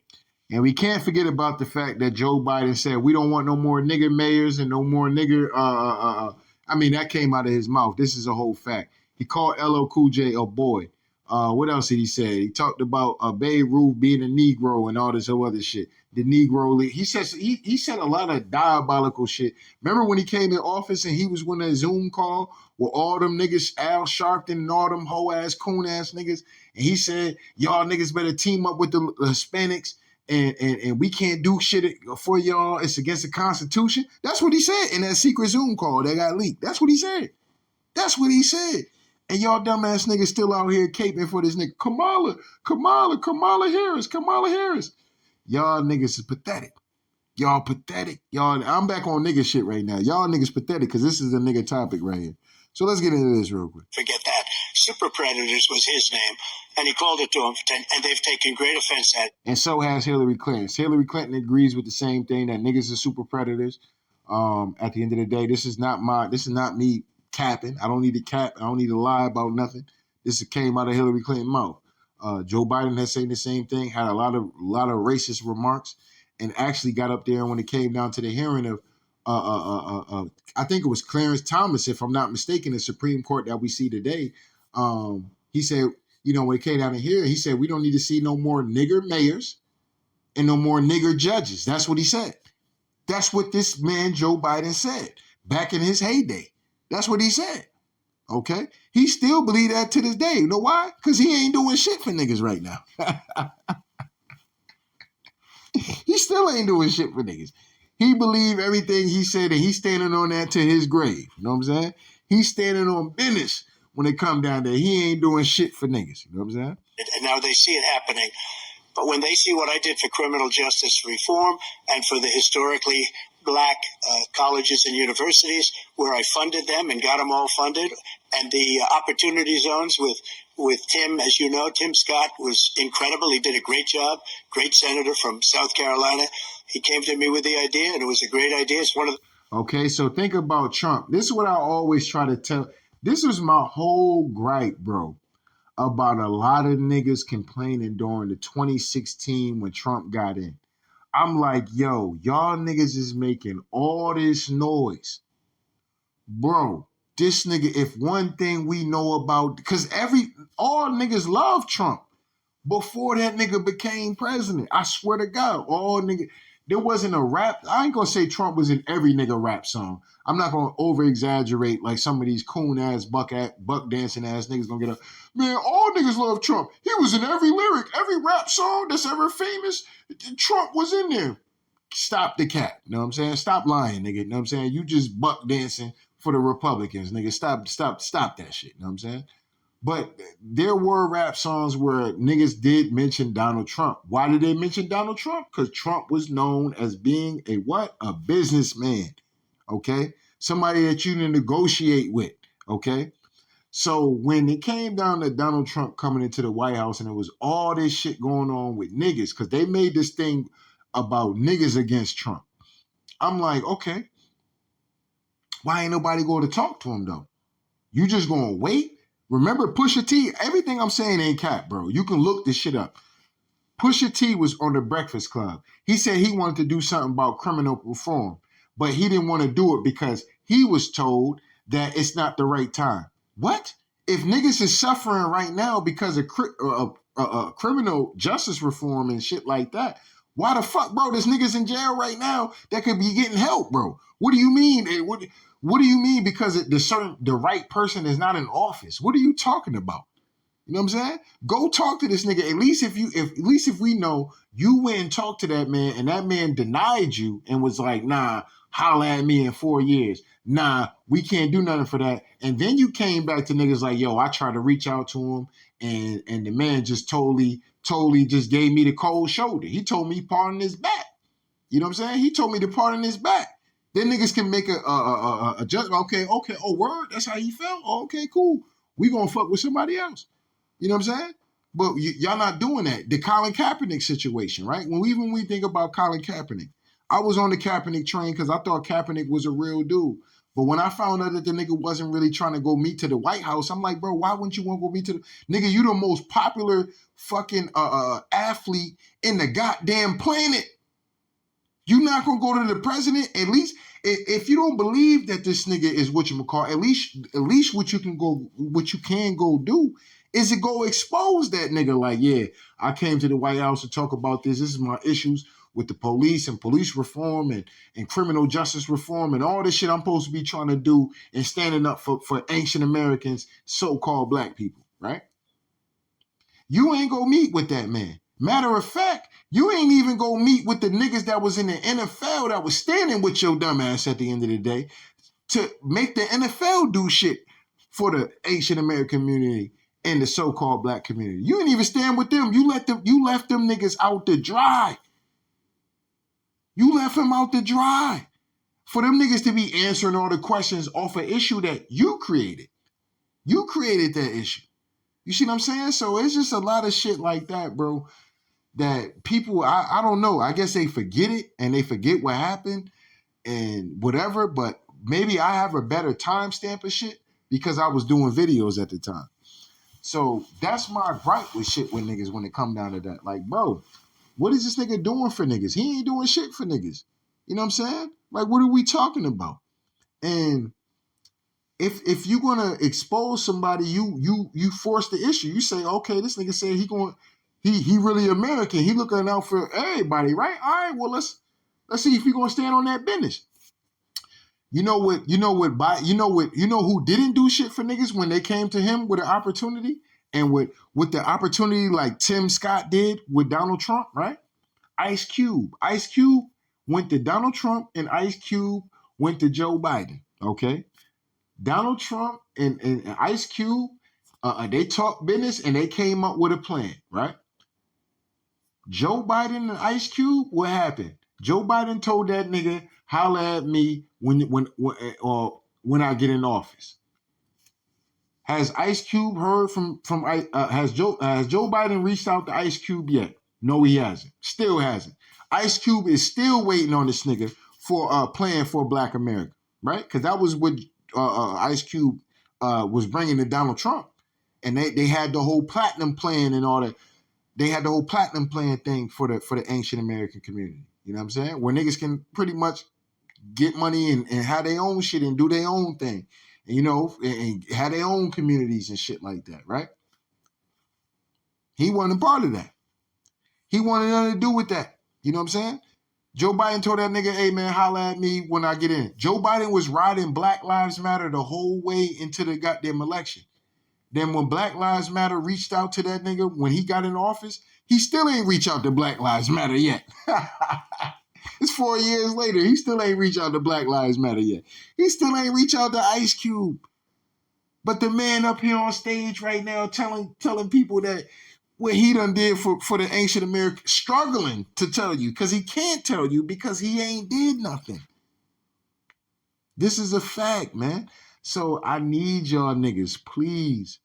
And we can't forget about the fact that Joe Biden said we don't want no more nigger mayors and no more nigger. I mean, that came out of his mouth. This is a whole fact. He called LL Cool J a boy. What else did he say? He talked about Babe Ruth being a Negro and all this other shit. The Negro League. He said a lot of diabolical shit. Remember when he came in office and he was on that Zoom call with all them niggas, Al Sharpton and all them hoe-ass, coon-ass niggas, and he said, y'all niggas better team up with the Hispanics and we can't do shit for y'all. It's against the Constitution. That's what he said in that secret Zoom call that got leaked. That's what he said. That's what he said. And y'all dumbass niggas still out here caping for this nigga. Kamala Harris. Y'all niggas is pathetic. Y'all pathetic. Y'all, I'm back on nigga shit right now. Y'all niggas pathetic because this is a nigga topic right here. So let's get into this real quick. Forget that. Super Predators was his name, and he called it to him, and they've taken great offense at it. And so has Hillary Clinton. Hillary Clinton agrees with the same thing, that niggas are super predators. At the end of the day, this is not me capping. I don't need to cap. I don't need to lie about nothing. This came out of Hillary Clinton's mouth. Joe Biden has said the same thing, had a lot of racist remarks, and actually got up there when it came down to the hearing of I think it was Clarence Thomas, if I'm not mistaken, the Supreme Court that we see today. He said, when it came down to here, he said we don't need to see no more nigger mayors and no more nigger judges. That's what he said. That's what this man Joe Biden said back in his heyday. That's what he said. Okay? He still believe that to this day. You know why? Because he ain't doing shit for niggas right now. He still ain't doing shit for niggas. He believe everything he said, and he's standing on that to his grave. You know what I'm saying? He's standing on business when it come down there. He ain't doing shit for niggas. You know what I'm saying? And now they see it happening. But when they see what I did for criminal justice reform and for the historically black colleges and universities, where I funded them and got them all funded, and the opportunity zones with Tim, as you know, Tim Scott was incredible. He did a great job, great senator from South Carolina. He came to me with the idea, and it was a great idea. It's one of the... Okay, so think about Trump. This is what I always try to tell. This was my whole gripe, bro, about a lot of niggas complaining during the 2016 when Trump got in. I'm like, yo, y'all niggas is making all this noise. Bro, this nigga, if one thing we know about, because all niggas love Trump before that nigga became president. I swear to God, all niggas, there wasn't a rap. I ain't gonna say Trump was in every nigga rap song. I'm not gonna over exaggerate like some of these coon ass buck dancing ass niggas gonna get up. Man, all niggas love Trump. He was in every lyric, every rap song that's ever famous. Trump was in there. Stop the cat. You know what I'm saying? Stop lying, nigga. You know what I'm saying? You just buck dancing for the Republicans, nigga. Stop that shit. You know what I'm saying? But there were rap songs where niggas did mention Donald Trump. Why did they mention Donald Trump? Because Trump was known as being a what? A businessman. Okay? Somebody that you can negotiate with. Okay? So when it came down to Donald Trump coming into the White House and there was all this shit going on with niggas, because they made this thing about niggas against Trump. I'm like, okay, why ain't nobody going to talk to him though? You just going to wait? Remember Pusha T, everything I'm saying ain't cap, bro. You can look this shit up. Pusha T was on the Breakfast Club. He said he wanted to do something about criminal reform, but he didn't want to do it because he was told that it's not the right time. What? If niggas is suffering right now because of criminal justice reform and shit like that, why the fuck, bro? There's niggas in jail right now that could be getting help, bro. What do you mean? What do you mean because the right person is not in office? What are you talking about? You know what I'm saying? Go talk to this nigga. At least if we know you went and talked to that man and that man denied you and was like, nah, holla at me in 4 years. Nah, we can't do nothing for that. And then you came back to niggas like, yo, I tried to reach out to him and the man just totally just gave me the cold shoulder. He told me pardon his back. You know what I'm saying? He told me to pardon his back. Then niggas can make a judgment. Okay. Oh, word? That's how he felt? Oh, okay, cool. We gonna fuck with somebody else. You know what I'm saying? But y'all not doing that. The Colin Kaepernick situation, right? When we think about Colin Kaepernick, I was on the Kaepernick train because I thought Kaepernick was a real dude. But when I found out that the nigga wasn't really trying to go meet to the White House, I'm like, bro, why wouldn't you want to go meet to the... Nigga, you the most popular fucking athlete in the goddamn planet. You not going to go to the president? At least If you don't believe that this nigga is what you call, at least what you can go do is to go expose that nigga. Like, yeah, I came to the White House to talk about this. This is my issues with the police and police reform and criminal justice reform and all this shit I'm supposed to be trying to do and standing up for ancient Americans, so-called black people, right? You ain't go meet with that man. Matter of fact, you ain't even go meet with the niggas that was in the NFL that was standing with your dumb ass at the end of the day to make the NFL do shit for the Asian American community and the so-called black community. You didn't even stand with them. You left them niggas out to dry. You left them out to dry for them niggas to be answering all the questions off an issue that you created. You created that issue. You see what I'm saying? So it's just a lot of shit like that, bro, that people, I don't know. I guess they forget it and they forget what happened and whatever, but maybe I have a better timestamp of shit because I was doing videos at the time. So that's my gripe with shit with niggas when it come down to that. Like, bro, what is this nigga doing for niggas? He ain't doing shit for niggas. You know what I'm saying? Like, what are we talking about? And if you're gonna expose somebody, you force the issue. You say, okay, this nigga said he really American. He looking out for everybody, right? All right, well let's see if he gonna stand on that business. You know who didn't do shit for niggas when they came to him with an opportunity and with the opportunity like Tim Scott did with Donald Trump, right? Ice Cube. Ice Cube went to Donald Trump and Ice Cube went to Joe Biden, okay? Donald Trump and Ice Cube, they talked business and they came up with a plan, right? Joe Biden and Ice Cube, what happened? Joe Biden told that nigga, holla at me when I get in office. Has Ice Cube heard from has Joe Biden reached out to Ice Cube yet? No, he hasn't. Still hasn't. Ice Cube is still waiting on this nigga for a plan for Black America, right? Because that was what Ice Cube was bringing to Donald Trump, and they had the whole platinum plan and all that. They had the whole platinum plan thing for the ancient American community. You know what I'm saying? Where niggas can pretty much get money and have their own shit and do their own thing, and, you know, and have their own communities and shit like that, right? He wasn't a part of that. He wanted nothing to do with that. You know what I'm saying? Joe Biden told that nigga, hey man, holla at me when I get in. Joe Biden was riding Black Lives Matter the whole way into the goddamn election. Then when Black Lives Matter reached out to that nigga when he got in office, he still ain't reach out to Black Lives Matter yet. It's 4 years later. He still ain't reach out to Black Lives Matter yet. He still ain't reach out to Ice Cube. But the man up here on stage right now telling people that what he done did for the ancient America, struggling to tell you because he can't tell you because he ain't did nothing. This is a fact, man. So I need y'all niggas, please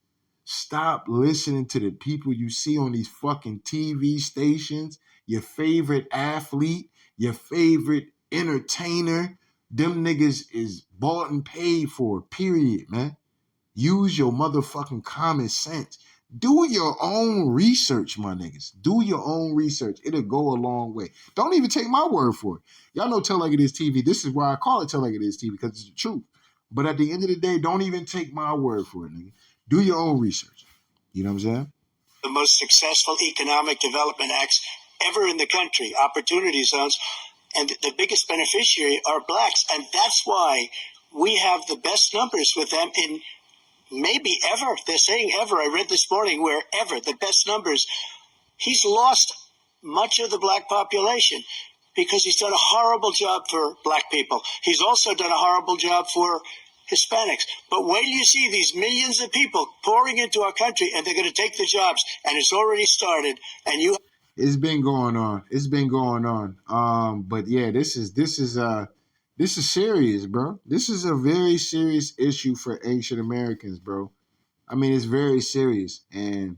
stop listening to the people you see on these fucking TV stations, your favorite athlete, your favorite entertainer. Them niggas is bought and paid for, period, man. Use your motherfucking common sense. Do your own research, my niggas. Do your own research. It'll go a long way. Don't even take my word for it. Y'all know Tell Like It Is TV. This is why I call it Tell Like It Is TV, because it's the truth. But at the end of the day, don't even take my word for it, nigga. Do your own research. You know what I'm saying? The most successful economic development acts ever in the country, opportunity zones, and the biggest beneficiary are blacks. And that's why we have the best numbers with them in maybe ever. They're saying ever. I read this morning where ever, the best numbers. He's lost much of the black population because he's done a horrible job for black people. He's also done a horrible job for Hispanics. But wait till you see these millions of people pouring into our country and they're going to take the jobs, and it's already started. And you, it's been going on. It's been going on. But yeah, this is serious, bro. This is a very serious issue for Asian Americans, bro. I mean, it's very serious. And,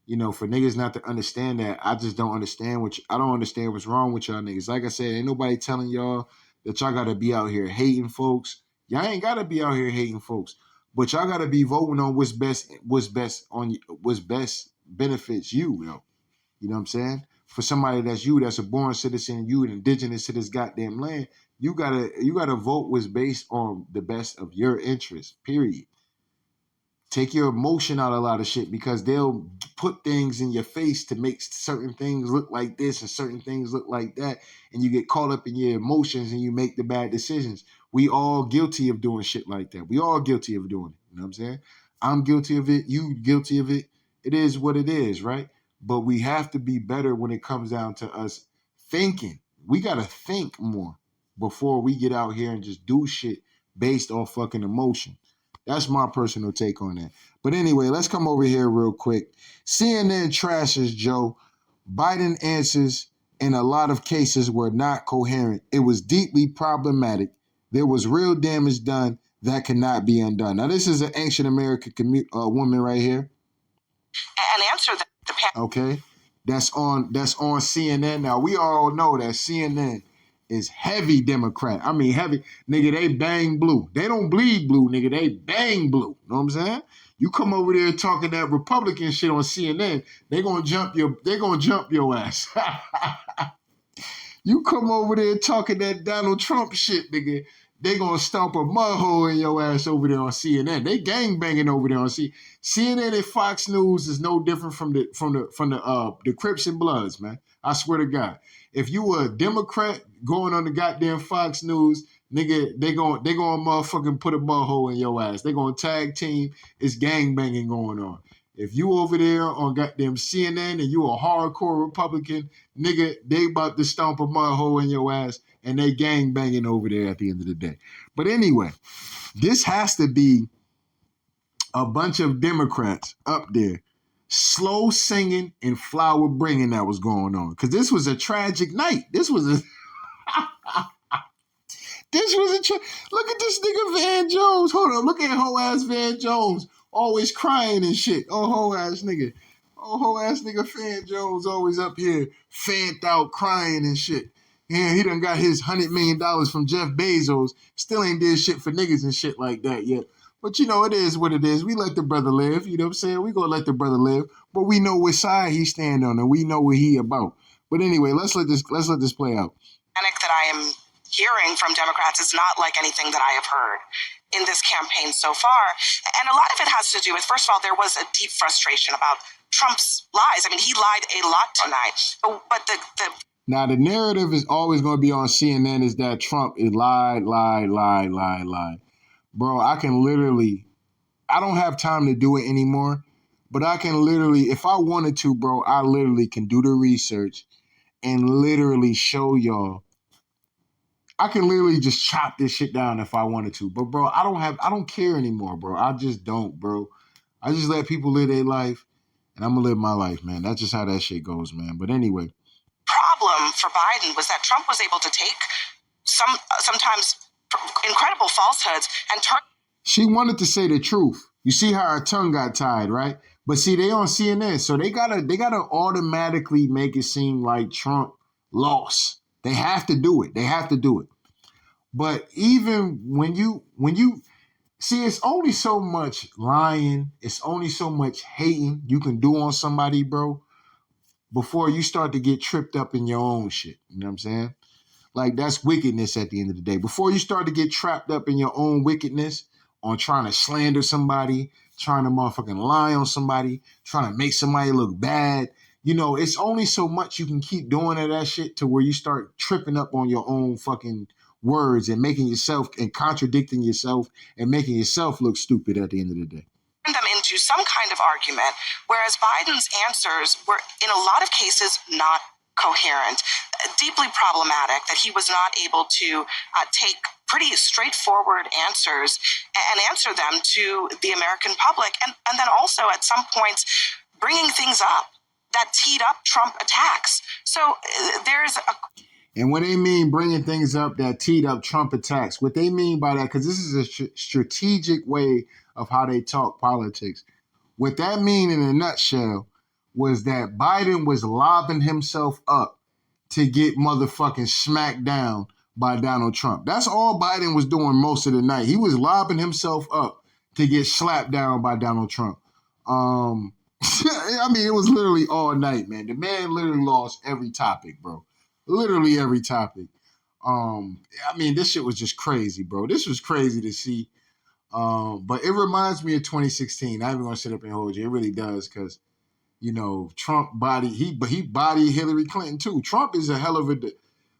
you know, for niggas not to understand that, I just don't understand I don't understand what's wrong with y'all niggas. Like I said, ain't nobody telling y'all that y'all gotta be out here hating folks. Y'all ain't gotta be out here hating folks. But y'all gotta be voting on what's best benefits you, yo. You know what I'm saying? For somebody that's a born citizen, you an indigenous to this goddamn land, You gotta vote what's based on the best of your interest. Period. Take your emotion out of a lot of shit because they'll put things in your face to make certain things look like this and certain things look like that, and you get caught up in your emotions and you make the bad decisions. We all guilty of doing shit like that. We all guilty of doing it. You know what I'm saying? I'm guilty of it. You guilty of it. It is what it is, right? But we have to be better when it comes down to us thinking. We gotta think more before we get out here and just do shit based off fucking emotion. That's my personal take on that. But anyway, let's come over here real quick. CNN trashes Joe. Biden answers in a lot of cases were not coherent. It was deeply problematic. There was real damage done that cannot be undone. Now, this is an ancient American woman right here. And answer the panel. Okay. That's on CNN. Now, we all know that CNN is heavy Democrat. I mean, heavy. Nigga, they bang blue. They don't bleed blue, nigga. They bang blue. Know what I'm saying? You come over there talking that Republican shit on CNN, they gonna jump your ass. You come over there talking that Donald Trump shit, nigga, they gonna stomp a mud hole in your ass over there on CNN. They gang banging over there on CNN and Fox News is no different from the Crips and Bloods, man. I swear to God. If you were a Democrat going on the goddamn Fox News, nigga, they gonna motherfucking put a mud hole in your ass. They gonna tag team. It's gang banging going on. If you over there on goddamn CNN and you a hardcore Republican, nigga, they about to stomp a mud hole in your ass and they gang banging over there at the end of the day. But anyway, this has to be a bunch of Democrats up there slow singing and flower bringing that was going on. Because this was a tragic night. This was a... Look at this nigga Van Jones. Hold on. Look at hoe ass Van Jones. Always crying and shit. Oh, hoe ass nigga. Oh, hoe ass nigga Van Jones always up here fanned out crying and shit. Yeah, he done got his $100 million from Jeff Bezos. Still ain't did shit for niggas and shit like that yet. But you know, it is what it is. We let the brother live. You know what I'm saying? We gonna let the brother live. But we know which side he stand on and we know what he about. But anyway, let's let this play out. That I am hearing from Democrats is not like anything that I have heard in this campaign so far. And a lot of it has to do with, first of all, there was a deep frustration about Trump's lies. I mean, he lied a lot tonight. But the Now, the narrative is always going to be on CNN is that Trump is lied. Bro, I don't have time to do it anymore, but I can literally, if I wanted to, bro, I literally can do the research and literally show y'all. I can literally just chop this shit down if I wanted to. But, bro, I don't care anymore, bro. I just don't, bro. I just let people live their life, and I'm going to live my life, man. That's just how that shit goes, man. But anyway. Problem for Biden was that Trump was able to take sometimes incredible falsehoods and turn. She wanted to say the truth. You see how her tongue got tied, right? But see, they on CNN, so they gotta automatically make it seem like Trump lost. They have to do it. But even when you see, it's only so much lying, it's only so much hating you can do on somebody, bro, before you start to get tripped up in your own shit. You know what I'm saying? Like, that's wickedness at the end of the day. Before you start to get trapped up in your own wickedness on trying to slander somebody, trying to motherfucking lie on somebody, trying to make somebody look bad, you know, it's only so much you can keep doing of that shit to where you start tripping up on your own fucking words and making yourself and contradicting yourself and making yourself look stupid at the end of the day. Them into some kind of argument, whereas Biden's answers were, in a lot of cases, not coherent, deeply problematic, that he was not able to take pretty straightforward answers and answer them to the American public. And then also at some points bringing things up that teed up Trump attacks. So there's a... And when they mean bringing things up that teed up Trump attacks, what they mean by that, because this is a strategic way of how they talk politics. What that mean in a nutshell was that Biden was lobbing himself up to get motherfucking smacked down by Donald Trump. That's all Biden was doing most of the night. He was lobbing himself up to get slapped down by Donald Trump. I mean, it was literally all night, man. The man literally lost every topic, bro. Literally every topic. I mean, this shit was just crazy, bro. This was crazy to see. But it reminds me of 2016. I ain't even gonna sit up and hold you. It really does, because Trump he bodied Hillary Clinton too. Trump is a hell of a.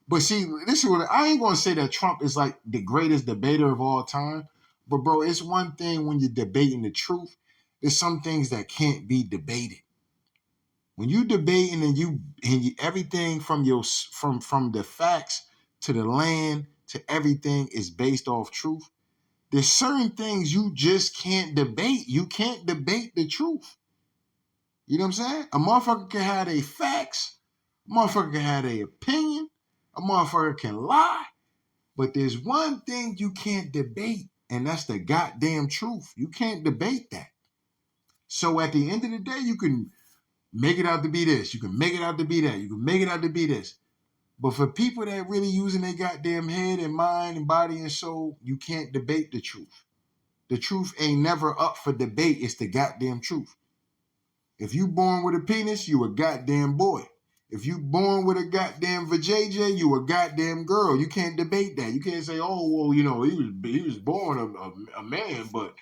But see, this is what I ain't gonna say that Trump is like the greatest debater of all time. But bro, it's one thing when you're debating the truth. There's some things that can't be debated. When you debating and you everything from the facts to the land to everything is based off truth. There's certain things you just can't debate. You can't debate the truth. You know what I'm saying? A motherfucker can have their facts. A motherfucker can have their opinion. A motherfucker can lie. But there's one thing you can't debate, and that's the goddamn truth. You can't debate that. So at the end of the day, you can make it out to be this. You can make it out to be that. You can make it out to be this. But for people that really using their goddamn head and mind and body and soul, you can't debate the truth. The truth ain't never up for debate. It's the goddamn truth. If you born with a penis, you a goddamn boy. If you born with a goddamn vajayjay, you a goddamn girl. You can't debate that. You can't say, oh, well, he was born a man, but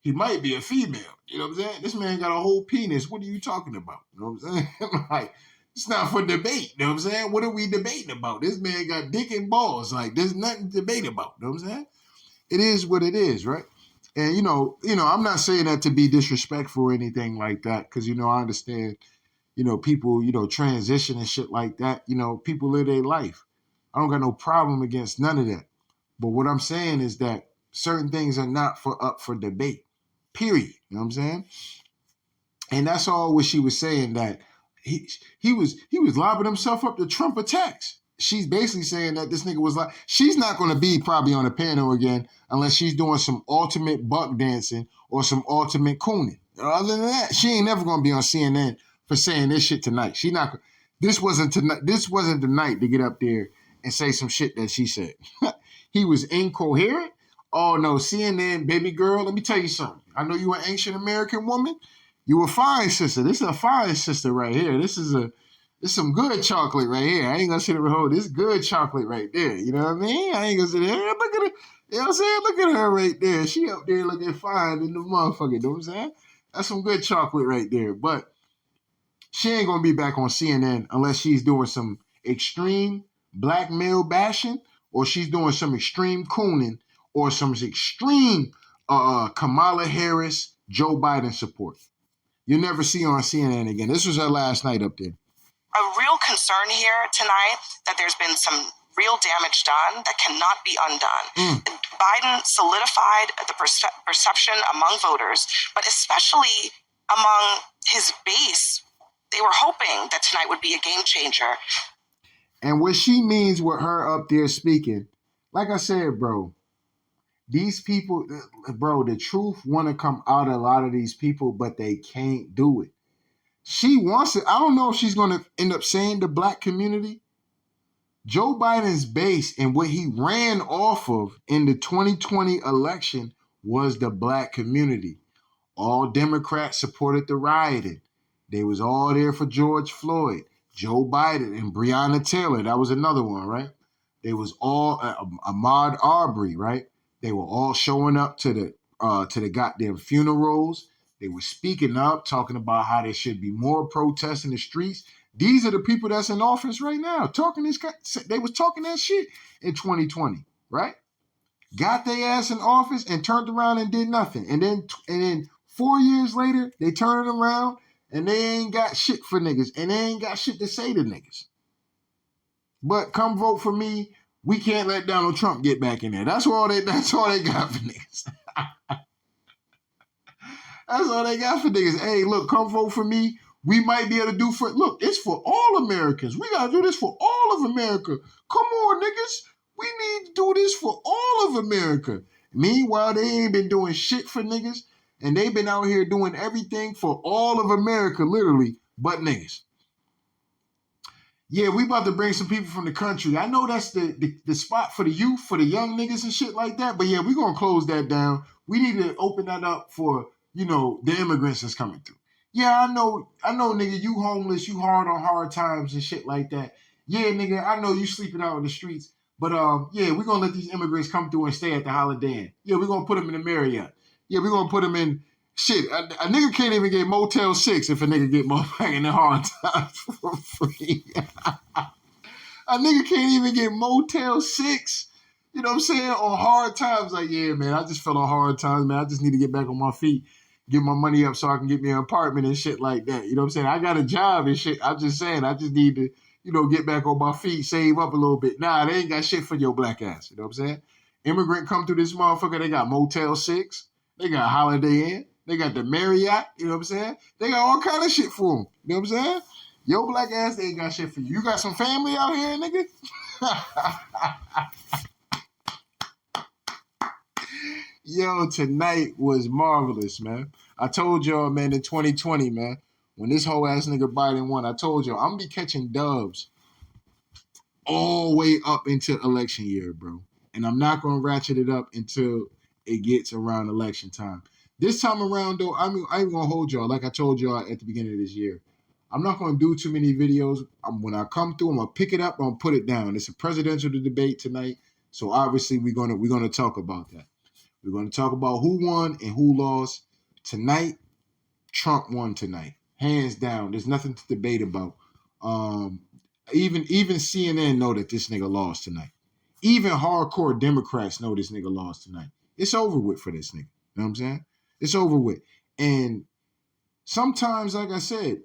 he might be a female. You know what I'm saying? This man got a whole penis. What are you talking about? You know what I'm saying? Like, it's not for debate. You know what I'm saying? What are we debating about? This man got dick and balls. Like, there's nothing to debate about. You know what I'm saying? It is what it is, right? And, I'm not saying that to be disrespectful or anything like that, because, I understand, people, transition and shit like that. People live their life. I don't got no problem against none of that. But what I'm saying is that certain things are not up for debate, period. You know what I'm saying? And that's all what she was saying, that he was lobbing himself up to Trump attacks. She's basically saying that this nigga was like, she's not going to be probably on a panel again unless she's doing some ultimate buck dancing or some ultimate cooning. Other than that, she ain't never going to be on CNN for saying this shit tonight. This wasn't the night to get up there and say some shit that she said. He was incoherent. Oh no, CNN, baby girl, let me tell you something. I know you an ancient American woman. You a fine sister. This is a fine sister right here. This is some good chocolate right here. I ain't gonna sit there and hold this good chocolate right there. You know what I mean? I ain't gonna sit there. Look at her. You know what I'm saying? Look at her right there. She up there looking fine in the motherfucker. You know what I'm saying? That's some good chocolate right there. But she ain't gonna be back on CNN unless she's doing some extreme black male bashing, or she's doing some extreme cooning, or some extreme Kamala Harris, Joe Biden support. You'll never see her on CNN again. This was her last night up there. A real concern here tonight that there's been some real damage done that cannot be undone. Biden solidified the perception among voters, but especially among his base. They were hoping that tonight would be a game changer. And what she means with her up there speaking, like I said, bro, these people, bro, the truth want to come out of a lot of these people, but they can't do it. She wants it. I don't know if she's going to end up saying the black community. Joe Biden's base and what he ran off of in the 2020 election was the black community. All Democrats supported the rioting. They was all there for George Floyd, Joe Biden, and Breonna Taylor. That was another one, right? They was all Ahmaud Arbery, right? They were all showing up to the goddamn funerals. They were speaking up, talking about how there should be more protests in the streets. These are the people that's in office right now. They was talking that shit in 2020, right? Got their ass in office and turned around and did nothing. And then 4 years later, they turned around and they ain't got shit for niggas, and they ain't got shit to say to niggas. But come vote for me. We can't let Donald Trump get back in there. That's all they got for niggas. That's all they got for niggas. Hey, look, come vote for me. We might be able to do it's for all Americans. We got to do this for all of America. Come on, niggas. We need to do this for all of America. Meanwhile, they ain't been doing shit for niggas, and they've been out here doing everything for all of America, literally, but niggas. Yeah, we about to bring some people from the country. I know that's the spot for the youth, for the young niggas and shit like that, but yeah, we're going to close that down. We need to open that up for, the immigrants that's coming through. Yeah, I know, nigga, you homeless, you hard on hard times and shit like that. Yeah, nigga, I know you sleeping out in the streets, But yeah, we're gonna let these immigrants come through and stay at the Holiday Inn. Yeah, we're gonna put them in the Marriott. Yeah, we're gonna put them in shit. A nigga can't even get Motel 6 if a nigga get motherfucking in hard times for free. A nigga can't even get Motel 6. You know what I'm saying? On hard times, like, yeah, man, I just fell on hard times, man. I just need to get back on my feet, get my money up so I can get me an apartment and shit like that. You know what I'm saying? I got a job and shit. I'm just saying, I just need to, get back on my feet, save up a little bit. Nah, they ain't got shit for your black ass. You know what I'm saying? Immigrant come through this motherfucker, they got Motel 6, they got Holiday Inn, they got the Marriott, you know what I'm saying? They got all kind of shit for them. You know what I'm saying? Your black ass, they ain't got shit for you. You got some family out here, nigga? Yo, tonight was marvelous, man. I told y'all, man, in 2020, man, when this whole ass nigga Biden won, I told y'all, I'm going to be catching dubs all the way up into election year, bro. And I'm not going to ratchet it up until it gets around election time. This time around, though, I ain't going to hold y'all, like I told y'all at the beginning of this year. I'm not going to do too many videos. When I come through, I'm going to pick it up, I'm going to put it down. It's a presidential debate tonight, so obviously we're gonna talk about that. We're going to talk about who won and who lost. Tonight, Trump won tonight. Hands down. There's nothing to debate about. Even CNN know that this nigga lost tonight. Even hardcore Democrats know this nigga lost tonight. It's over with for this nigga. You know what I'm saying? It's over with. And sometimes, like I said,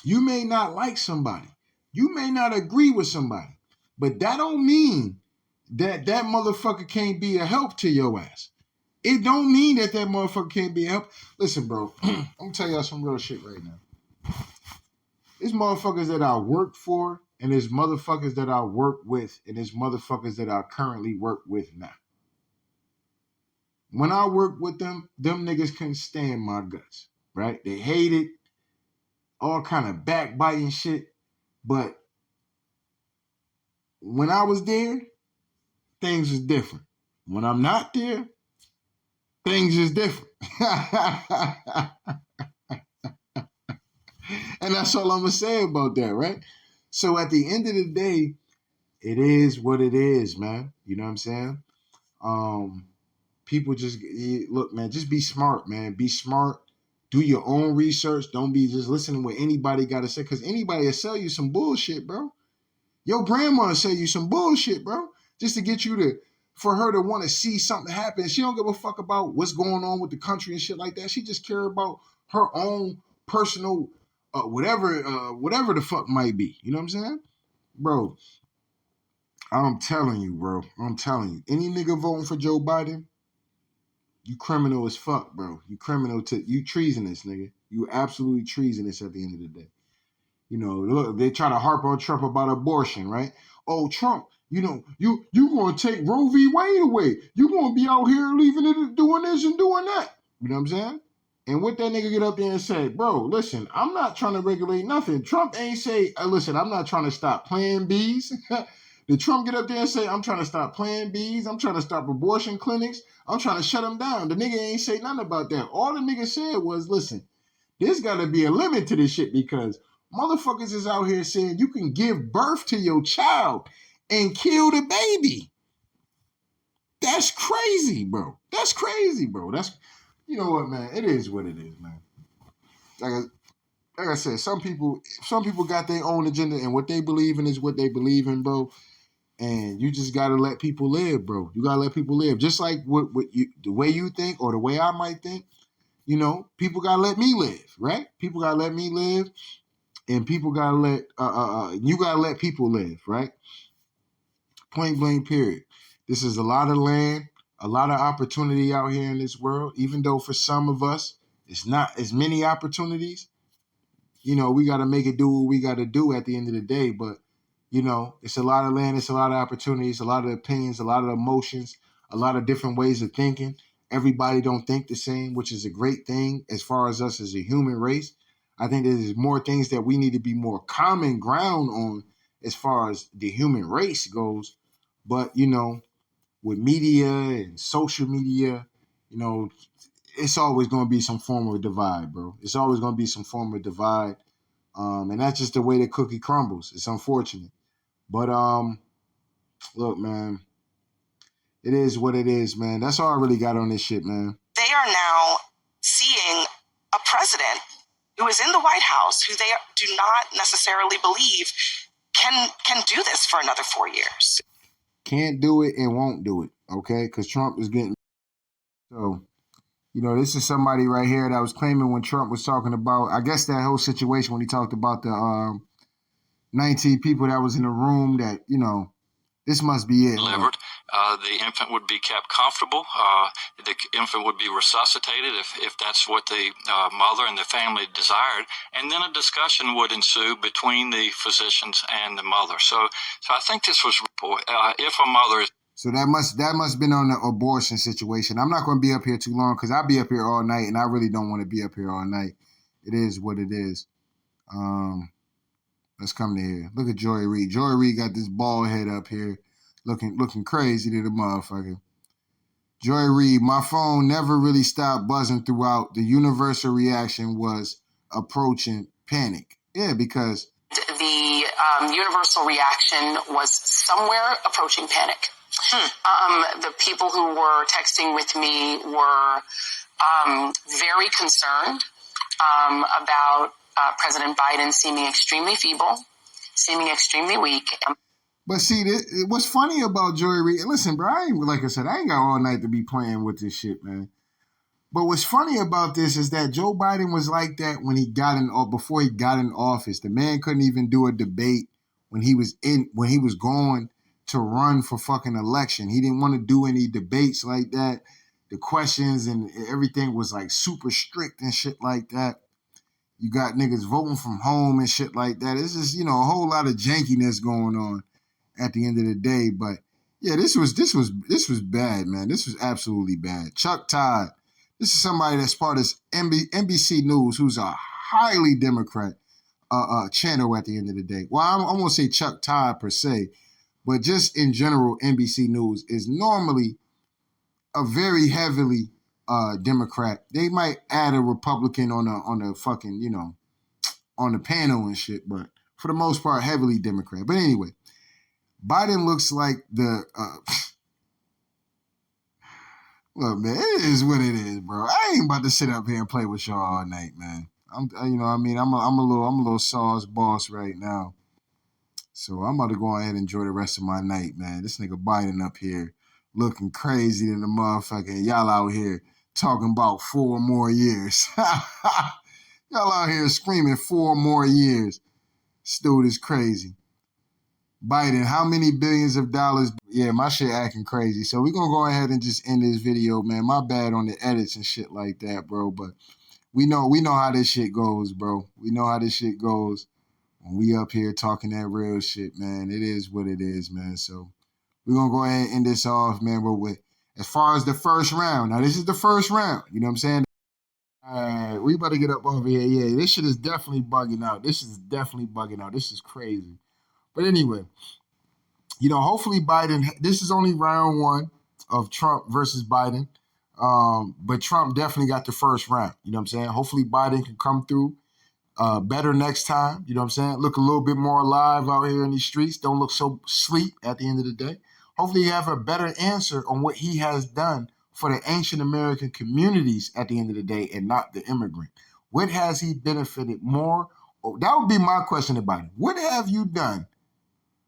you may not like somebody. You may not agree with somebody. But that don't mean that motherfucker can't be a help to your ass. It don't mean that motherfucker can't be a help. Listen, bro, I'm going to tell y'all some real shit right now. There's motherfuckers that I work for, and there's motherfuckers that I work with, and there's motherfuckers that I currently work with now. When I work with them niggas couldn't stand my guts, right? They hated all kind of backbiting shit. But when I was there, things was different. When I'm not there, things is different. And that's all I'm going to say about that, right? So at the end of the day, it is what it is, man. You know what I'm saying? People just, look, man, just be smart, man. Be smart. Do your own research. Don't be just listening to what anybody got to say, because anybody will sell you some bullshit, bro. Your grandma will sell you some bullshit, bro, just to get you for her to want to see something happen. She don't give a fuck about what's going on with the country and shit like that. She just care about her own personal, whatever the fuck might be. You know what I'm saying? Bro, I'm telling you, bro. I'm telling you. Any nigga voting for Joe Biden, you criminal as fuck, bro. You treasonous, nigga. You absolutely treasonous at the end of the day. You know, look, they try to harp on Trump about abortion, right? Oh, Trump, you going to take Roe v. Wade away. You going to be out here leaving it, doing this and doing that. You know what I'm saying? And what that nigga get up there and say, bro, listen, I'm not trying to regulate nothing. Trump ain't say, listen, I'm not trying to stop Plan Bs. Did Trump get up there and say, I'm trying to stop Plan Bs? I'm trying to stop abortion clinics. I'm trying to shut them down. The nigga ain't say nothing about that. All the nigga said was, listen, there's got to be a limit to this shit, because motherfuckers is out here saying you can give birth to your child and kill the baby. That's crazy, bro. That's crazy, bro. You know what, man? It is what it is, man. Like I said, some people got their own agenda, and what they believe in is what they believe in, bro. And you just gotta let people live, bro. You gotta let people live. Just like the way you think or the way I might think, people gotta let me live, right? People gotta let me live. And people gotta you gotta let people live, right? Point blank, period. This is a lot of land, a lot of opportunity out here in this world. Even though for some of us, it's not as many opportunities. We gotta make it do what we gotta do at the end of the day. But, it's a lot of land, it's a lot of opportunities, a lot of opinions, a lot of emotions, a lot of different ways of thinking. Everybody don't think the same, which is a great thing as far as us as a human race. I think there's more things that we need to be more common ground on as far as the human race goes. But, with media and social media, it's always going to be some form of divide, bro. It's always going to be some form of divide. And that's just the way the cookie crumbles. It's unfortunate. But Look, man, it is what it is, man. That's all I really got on this shit, man. They are now seeing a president who is in the White House who they do not necessarily believe can do this for another 4 years. Can't do it and won't do it, okay? Because Trump is getting... So, you know, this is somebody right here that was claiming when Trump was talking about, I guess that whole situation when he talked about the 19 people that was in the room that, you know, this must be it. Delivered. The infant would be kept comfortable. The infant would be resuscitated if that's what the mother and the family desired. And then a discussion would ensue between the physicians and the mother. So I think this was, if a mother is... So that must have been on the abortion situation. I'm not going to be up here too long because I'll be up here all night, and I really don't want to be up here all night. It is what it is. Let's come to here. Look at Joy Reid. Joy Reid got this bald head up here, looking crazy to the motherfucker. Joy Reid, my phone never really stopped buzzing throughout. The universal reaction was approaching panic. Yeah, because the universal reaction was somewhere approaching panic. The people who were texting with me were very concerned about President Biden seeming extremely feeble, seeming extremely weak. But see, what's funny about Joy Reid, listen, bro, like I said, I ain't got all night to be playing with this shit, man. But what's funny about this is that Joe Biden was like that when he got in, or before he got in office. The man couldn't even do a debate when he was going to run for fucking election. He didn't want to do any debates like that. The questions and everything was like super strict and shit like that. You got niggas voting from home and shit like that. It's just, you know, a whole lot of jankiness going on at the end of the day. But yeah, this was bad, man. This was absolutely bad. Chuck Todd, this is somebody that's part of NBC News, who's a highly Democrat channel at the end of the day. Well, I won't say Chuck Todd per se, but just in general, NBC News is normally a very heavily Democrat. They might add a Republican on the fucking, you know, on the panel and shit, but for the most part, heavily Democrat. But anyway, Biden looks like the look, man, it is what it is, bro. I ain't about to sit up here and play with y'all all night, man. I'm a little sauce boss right now. So I'm about to go ahead and enjoy the rest of my night, man. This nigga Biden up here looking crazy than the motherfucker. Y'all out here talking about 4 more years. Y'all out here screaming 4 more years. This dude is crazy. Biden, how many billions of dollars? Yeah, my shit acting crazy. So we're going to go ahead and just end this video, man. My bad on the edits and shit like that, bro. But we know how this shit goes, bro. We know how this shit goes when we up here talking that real shit, man. It is what it is, man. So we're going to go ahead and end this off, man. But with, as far as the first round, now this is the first round. You know what I'm saying? All right, we about to get up over here. Yeah, this shit is definitely bugging out. This is crazy. But anyway, you know, hopefully Biden, this is only round 1 of Trump versus Biden. But Trump definitely got the first round. You know what I'm saying? Hopefully Biden can come through better next time. You know what I'm saying? Look a little bit more alive out here in these streets. Don't look so sleep at the end of the day. Hopefully you have a better answer on what he has done for the ancient American communities at the end of the day and not the immigrant. What has he benefited more? Oh, that would be my question about it. What have you done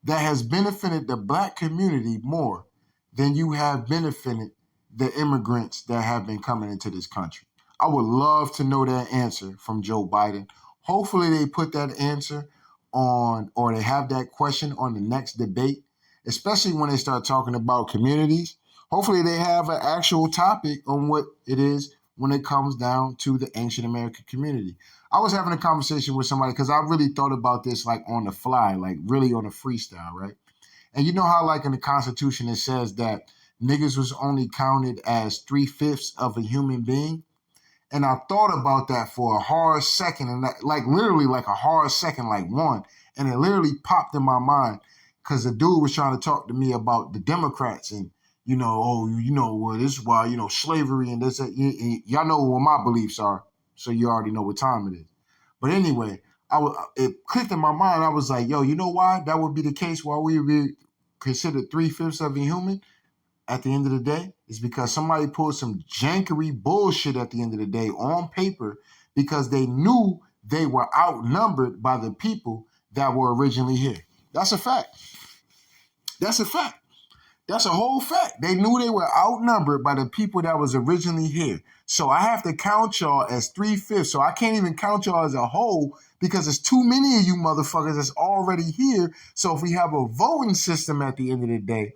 that has benefited the black community more than you have benefited the immigrants that have been coming into this country? I would love to know that answer from Joe Biden. Hopefully they put that answer on, or they have that question on the next debate, especially when they start talking about communities. Hopefully they have an actual topic on what it is when it comes down to the ancient American community. I was having a conversation with somebody because I really thought about this like on the fly, like really on a freestyle, right? And you know how like in the Constitution it says that niggas was only counted as 3/5 of a human being? And I thought about that for a hard second, and like literally like a hard second, like one, and it literally popped in my mind because the dude was trying to talk to me about the Democrats and, you know, oh, you know, well, this is why, you know, slavery and this, y'all know what my beliefs are, so you already know what time it is. But anyway, it clicked in my mind. I was like, yo, you know why that would be the case? Why we would be considered 3/5 of a human at the end of the day is because somebody pulled some jankery bullshit at the end of the day on paper because they knew they were outnumbered by the people that were originally here. That's a fact. That's a fact. That's a whole fact. They knew they were outnumbered by the people that was originally here. So I have to count y'all as 3/5. So I can't even count y'all as a whole because there's too many of you motherfuckers that's already here. So if we have a voting system at the end of the day,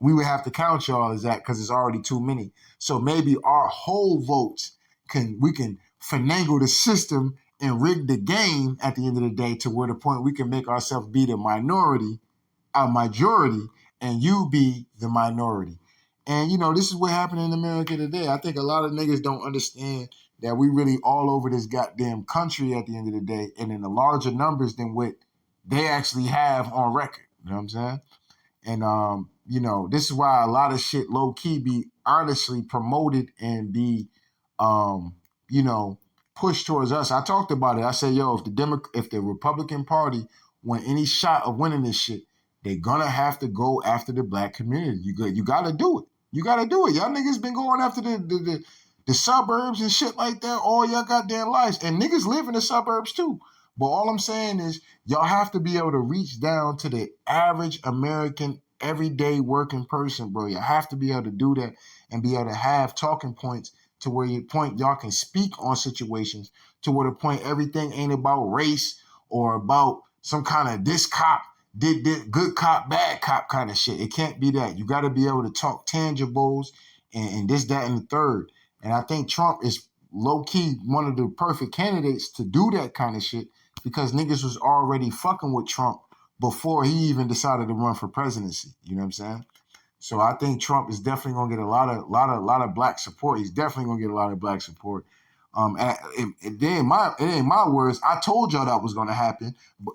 we would have to count y'all as that because it's already too many. So maybe our whole votes we can finagle the system and rig the game at the end of the day to where the point we can make ourselves be the minority, our majority, and you be the minority. And, you know, this is what happened in America today. I think a lot of niggas don't understand that we really all over this goddamn country at the end of the day and in the larger numbers than what they actually have on record. You know what I'm saying? And, you know, this is why a lot of shit low-key be honestly promoted and be, you know, pushed towards us. I talked about it. I said, yo, if the Republican Party want any shot of winning this shit, they're gonna have to go after the black community. You gotta do it. You gotta do it. Y'all niggas been going after the suburbs and shit like that all y'all goddamn lives. And niggas live in the suburbs too. But all I'm saying is y'all have to be able to reach down to the average American everyday working person, bro. You have to be able to do that and be able to have talking points to where y'all can speak on situations to where the point everything ain't about race or about some kind of this cop did good cop, bad cop kind of shit. It can't be that. You got to be able to talk tangibles and this, that, and the third. And I think Trump is low-key one of the perfect candidates to do that kind of shit because niggas was already fucking with Trump before he even decided to run for presidency. You know what I'm saying? So I think Trump is definitely gonna get a lot of black support. He's definitely gonna get a lot of black support. It ain't my words. I told y'all that was gonna happen. But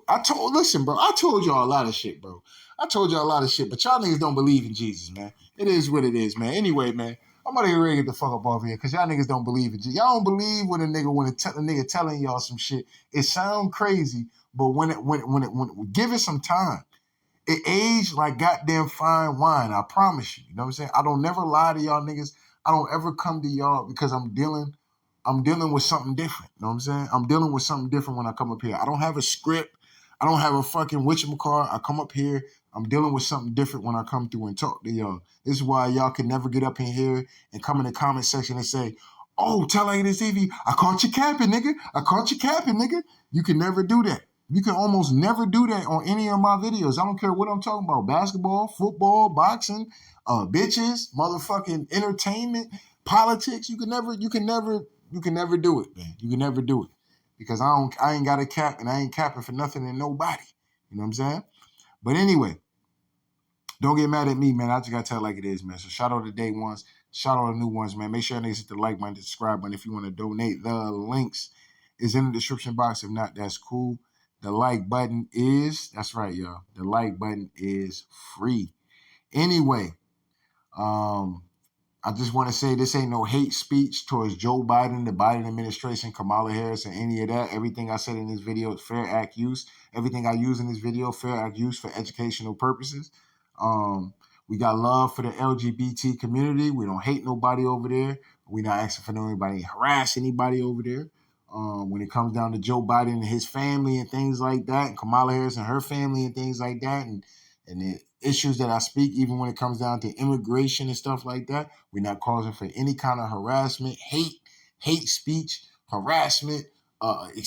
listen, bro. I told y'all a lot of shit, bro. I told y'all a lot of shit, but y'all niggas don't believe in Jesus, man. It is what it is, man. Anyway, man, I'm about to get ready to get the fuck up off here because y'all niggas don't believe in Jesus. Y'all don't believe when a nigga telling y'all some shit. It sound crazy, but when give it some time. It aged like goddamn fine wine. I promise you. You know what I'm saying? I don't never lie to y'all niggas. I don't ever come to y'all because I'm dealing with something different. You know what I'm saying? I'm dealing with something different when I come up here. I don't have a script. I don't have a fucking whatchamacallit. I come up here. I'm dealing with something different when I come through and talk to y'all. This is why y'all can never get up in here and come in the comment section and say, oh, tell like this Evie, I caught you capping, nigga. I caught you capping, nigga. You can never do that. You can almost never do that on any of my videos. I don't care what I'm talking about. Basketball, football, boxing, bitches, motherfucking entertainment, politics. You can never do it, man. You can never do it. Because I ain't got a cap and I ain't capping for nothing and nobody. You know what I'm saying? But anyway, don't get mad at me, man. I just gotta tell it like it is, man. So shout out to day ones, shout out to new ones, man. Make sure you hit the like button, the subscribe button if you want to donate. The links is in the description box. If not, that's cool. The like button that's right, y'all. The like button is free. Anyway, I just want to say this ain't no hate speech towards Joe Biden, the Biden administration, Kamala Harris, and any of that. Everything I said in this video is fair act use. Everything I use in this video, fair act use for educational purposes. We got love for the LGBT community. We don't hate nobody over there. We're not asking for anybody to harass anybody over there. When it comes down to Joe Biden and his family and things like that, and Kamala Harris and her family and things like that, and the issues that I speak, even when it comes down to immigration and stuff like that, we're not causing for any kind of harassment, hate speech, harassment, excitement.